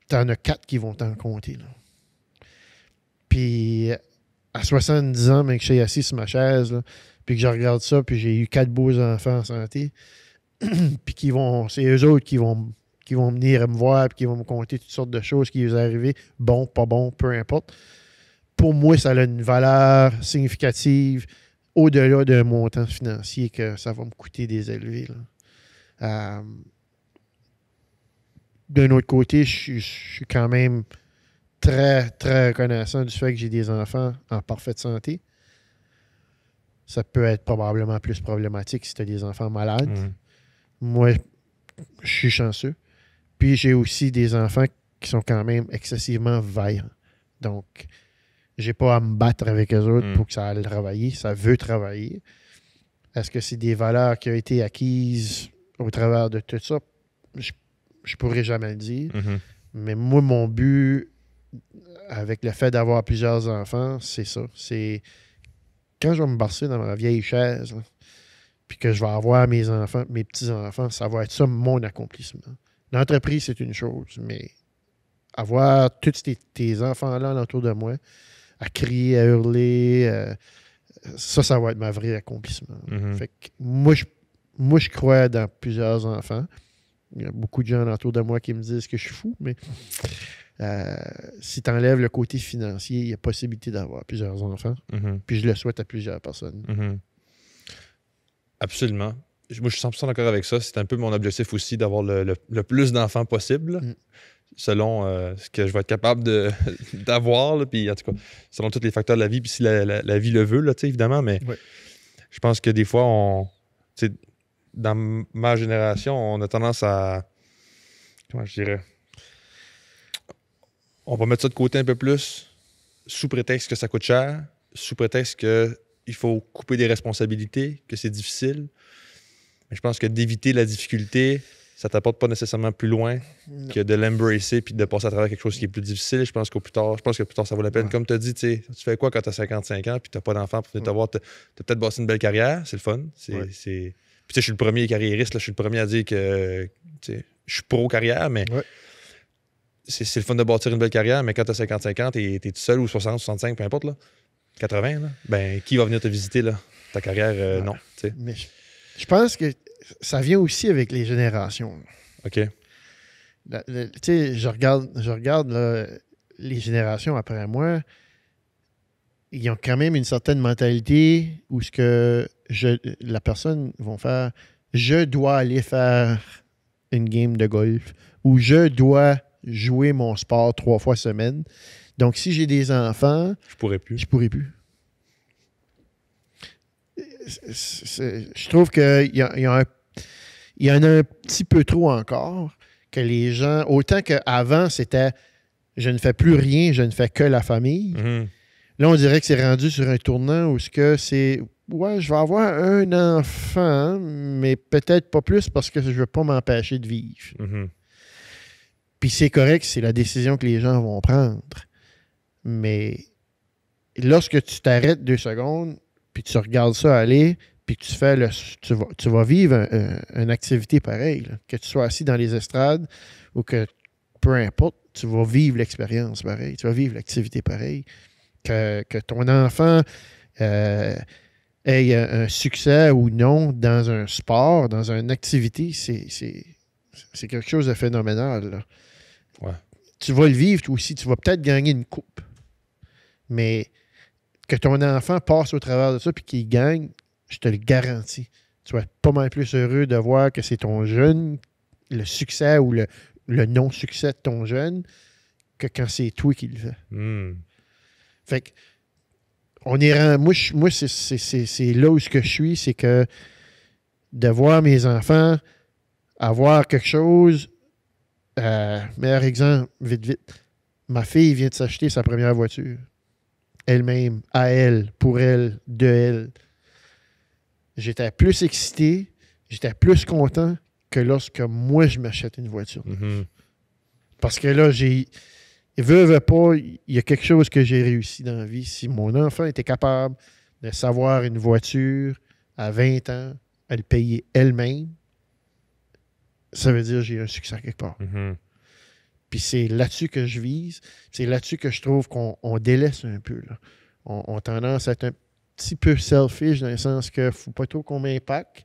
t'en as 4 qui vont t'en compter. Là. Puis à 70 ans, même que je suis assis sur ma chaise, là, puis que je regarde ça, puis j'ai eu 4 beaux enfants en santé, puis c'est eux autres qui vont venir me voir, puis qui vont me conter toutes sortes de choses qui sont arrivées, bon, pas bon, peu importe. Pour moi, ça a une valeur significative au-delà d'un montant financier que ça va me coûter des élevés. D'un autre côté, je suis quand même très, très reconnaissant du fait que j'ai des enfants en parfaite santé. Ça peut être probablement plus problématique si tu as des enfants malades. Moi, je suis chanceux. Puis j'ai aussi des enfants qui sont quand même excessivement vaillants. Donc, j'ai pas à me battre avec eux autres pour que ça aille travailler. Ça veut travailler. Est-ce que c'est des valeurs qui ont été acquises au travers de tout ça? Je pourrais jamais le dire. Mais moi, mon but avec le fait d'avoir plusieurs enfants, c'est ça. C'est quand je vais me barcer dans ma vieille chaise, là, puis que je vais avoir mes enfants, mes petits-enfants, ça va être ça mon accomplissement. L'entreprise, c'est une chose, mais avoir tous tes enfants-là autour de moi, à crier, à hurler, ça va être ma vraie accomplissement. Fait que moi, je crois dans plusieurs enfants. Il y a beaucoup de gens autour de moi qui me disent que je suis fou, mais si tu enlèves le côté financier, il y a possibilité d'avoir plusieurs enfants. Puis je le souhaite à plusieurs personnes. Absolument. Moi, je suis 100% d'accord avec ça. C'est un peu mon objectif aussi d'avoir le plus d'enfants possible, selon ce que je vais être capable d'avoir. Là, puis en tout cas, selon tous les facteurs de la vie, puis si la vie le veut, là, évidemment. Mais je pense que des fois, dans ma génération, on a tendance à... Comment je dirais? On va mettre ça de côté un peu plus, sous prétexte que ça coûte cher, sous prétexte qu'il faut couper des responsabilités, que c'est difficile. Mais je pense que d'éviter la difficulté, ça t'apporte pas nécessairement plus loin que de l'embracer puis de passer à travers quelque chose qui est plus difficile. Je pense que plus tard, ça vaut la peine. Comme tu as dit, tu fais quoi quand tu as 55 ans puis tu n'as pas d'enfant pour venir te voir, tu as peut-être bossé une belle carrière, c'est le fun. Puis je suis le premier carriériste, là, je suis le premier à dire que je suis pro-carrière, mais c'est le fun de bâtir une belle carrière, mais quand tu as 55 ans, tu es tout seul ou 60, 65, peu importe, là, 80, là, ben qui va venir te visiter, là? Ta carrière, non. T'sais. Mais je pense que ça vient aussi avec les générations. OK. Je regarde là, les générations après moi, ils ont quand même une certaine mentalité où ce que la personne va faire, je dois aller faire une game de golf ou je dois jouer mon sport 3 fois semaine. Donc, si j'ai des enfants, je pourrais plus. Je trouve qu'il y en a un petit peu trop encore, que les gens, autant qu'avant, c'était je ne fais plus rien, je ne fais que la famille. Mm-hmm. Là, on dirait que c'est rendu sur un tournant où c'est ouais, je vais avoir un enfant, mais peut-être pas plus parce que je ne veux pas m'empêcher de vivre. Mm-hmm. Puis c'est correct, c'est la décision que les gens vont prendre. Mais lorsque tu t'arrêtes 2 secondes, puis tu regardes ça aller, puis tu fais tu vas vivre une activité pareille. Là. Que tu sois assis dans les estrades ou que peu importe, tu vas vivre l'expérience pareille. Tu vas vivre l'activité pareille. Que ton enfant ait un succès ou non dans un sport, dans une activité, c'est quelque chose de phénoménal. Là. Ouais. Tu vas le vivre toi aussi. Tu vas peut-être gagner une coupe. Mais que ton enfant passe au travers de ça puis qu'il gagne, je te le garantis. Tu vas être pas mal plus heureux de voir que c'est ton jeune, le succès ou le non-succès de ton jeune, que quand c'est toi qui le fais. Mm. Fait que, moi c'est là où je suis, c'est que de voir mes enfants avoir quelque chose, meilleur exemple, vite, ma fille vient de s'acheter sa première voiture. Elle-même, à elle, pour elle, de elle. J'étais plus excité, j'étais plus content que lorsque moi, je m'achète une voiture. Mm-hmm. Parce que là, veut pas, il y a quelque chose que j'ai réussi dans la vie. Si mon enfant était capable de savoir une voiture à 20 ans, à le payer elle-même, ça veut dire que j'ai un succès quelque part. Mm-hmm. Puis c'est là-dessus que je vise. C'est là-dessus que je trouve qu'on délaisse un peu. Là. On a tendance à être un petit peu selfish dans le sens qu'il ne faut pas trop qu'on m'impacte.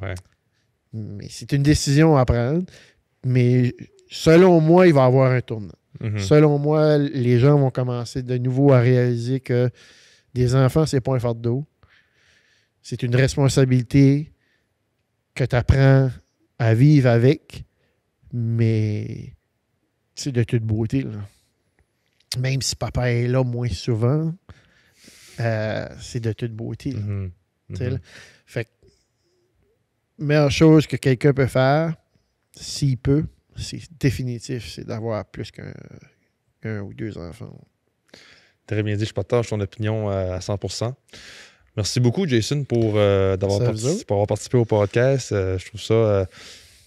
Ouais. Mais c'est une décision à prendre. Mais selon moi, il va y avoir un tournant. Mm-hmm. Selon moi, les gens vont commencer de nouveau à réaliser que des enfants, c'est pas un fardeau. C'est une responsabilité que tu apprends à vivre avec. Mais c'est de toute beauté. Là. Même si papa est là moins souvent, c'est de toute beauté. Là. Mm-hmm. Mm-hmm. Fait que, meilleure chose que quelqu'un peut faire, s'il peut, c'est définitif, c'est d'avoir plus qu'un ou 2 enfants. Très bien dit, je partage ton opinion à 100%. Merci beaucoup, Jason, pour avoir participé au podcast. Je trouve ça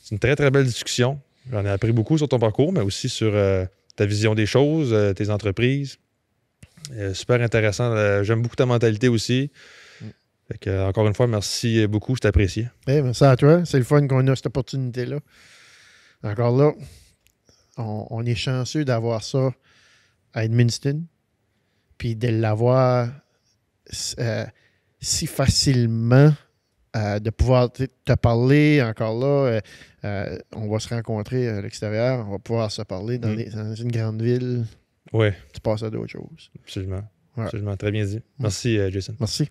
c'est une très, très belle discussion. J'en ai appris beaucoup sur ton parcours, mais aussi sur ta vision des choses, tes entreprises. Super intéressant. J'aime beaucoup ta mentalité aussi. Fait que, encore une fois, merci beaucoup. C'est apprécié. Merci à toi. C'est le fun qu'on a cette opportunité-là. Encore là, on est chanceux d'avoir ça à Edmundston, puis de l'avoir si facilement, de pouvoir te parler encore là. On va se rencontrer à l'extérieur, on va pouvoir se parler dans une grande ville. Oui. Tu passes à d'autres choses. Absolument. Ouais. Absolument. Très bien dit. Merci, Jason. Merci.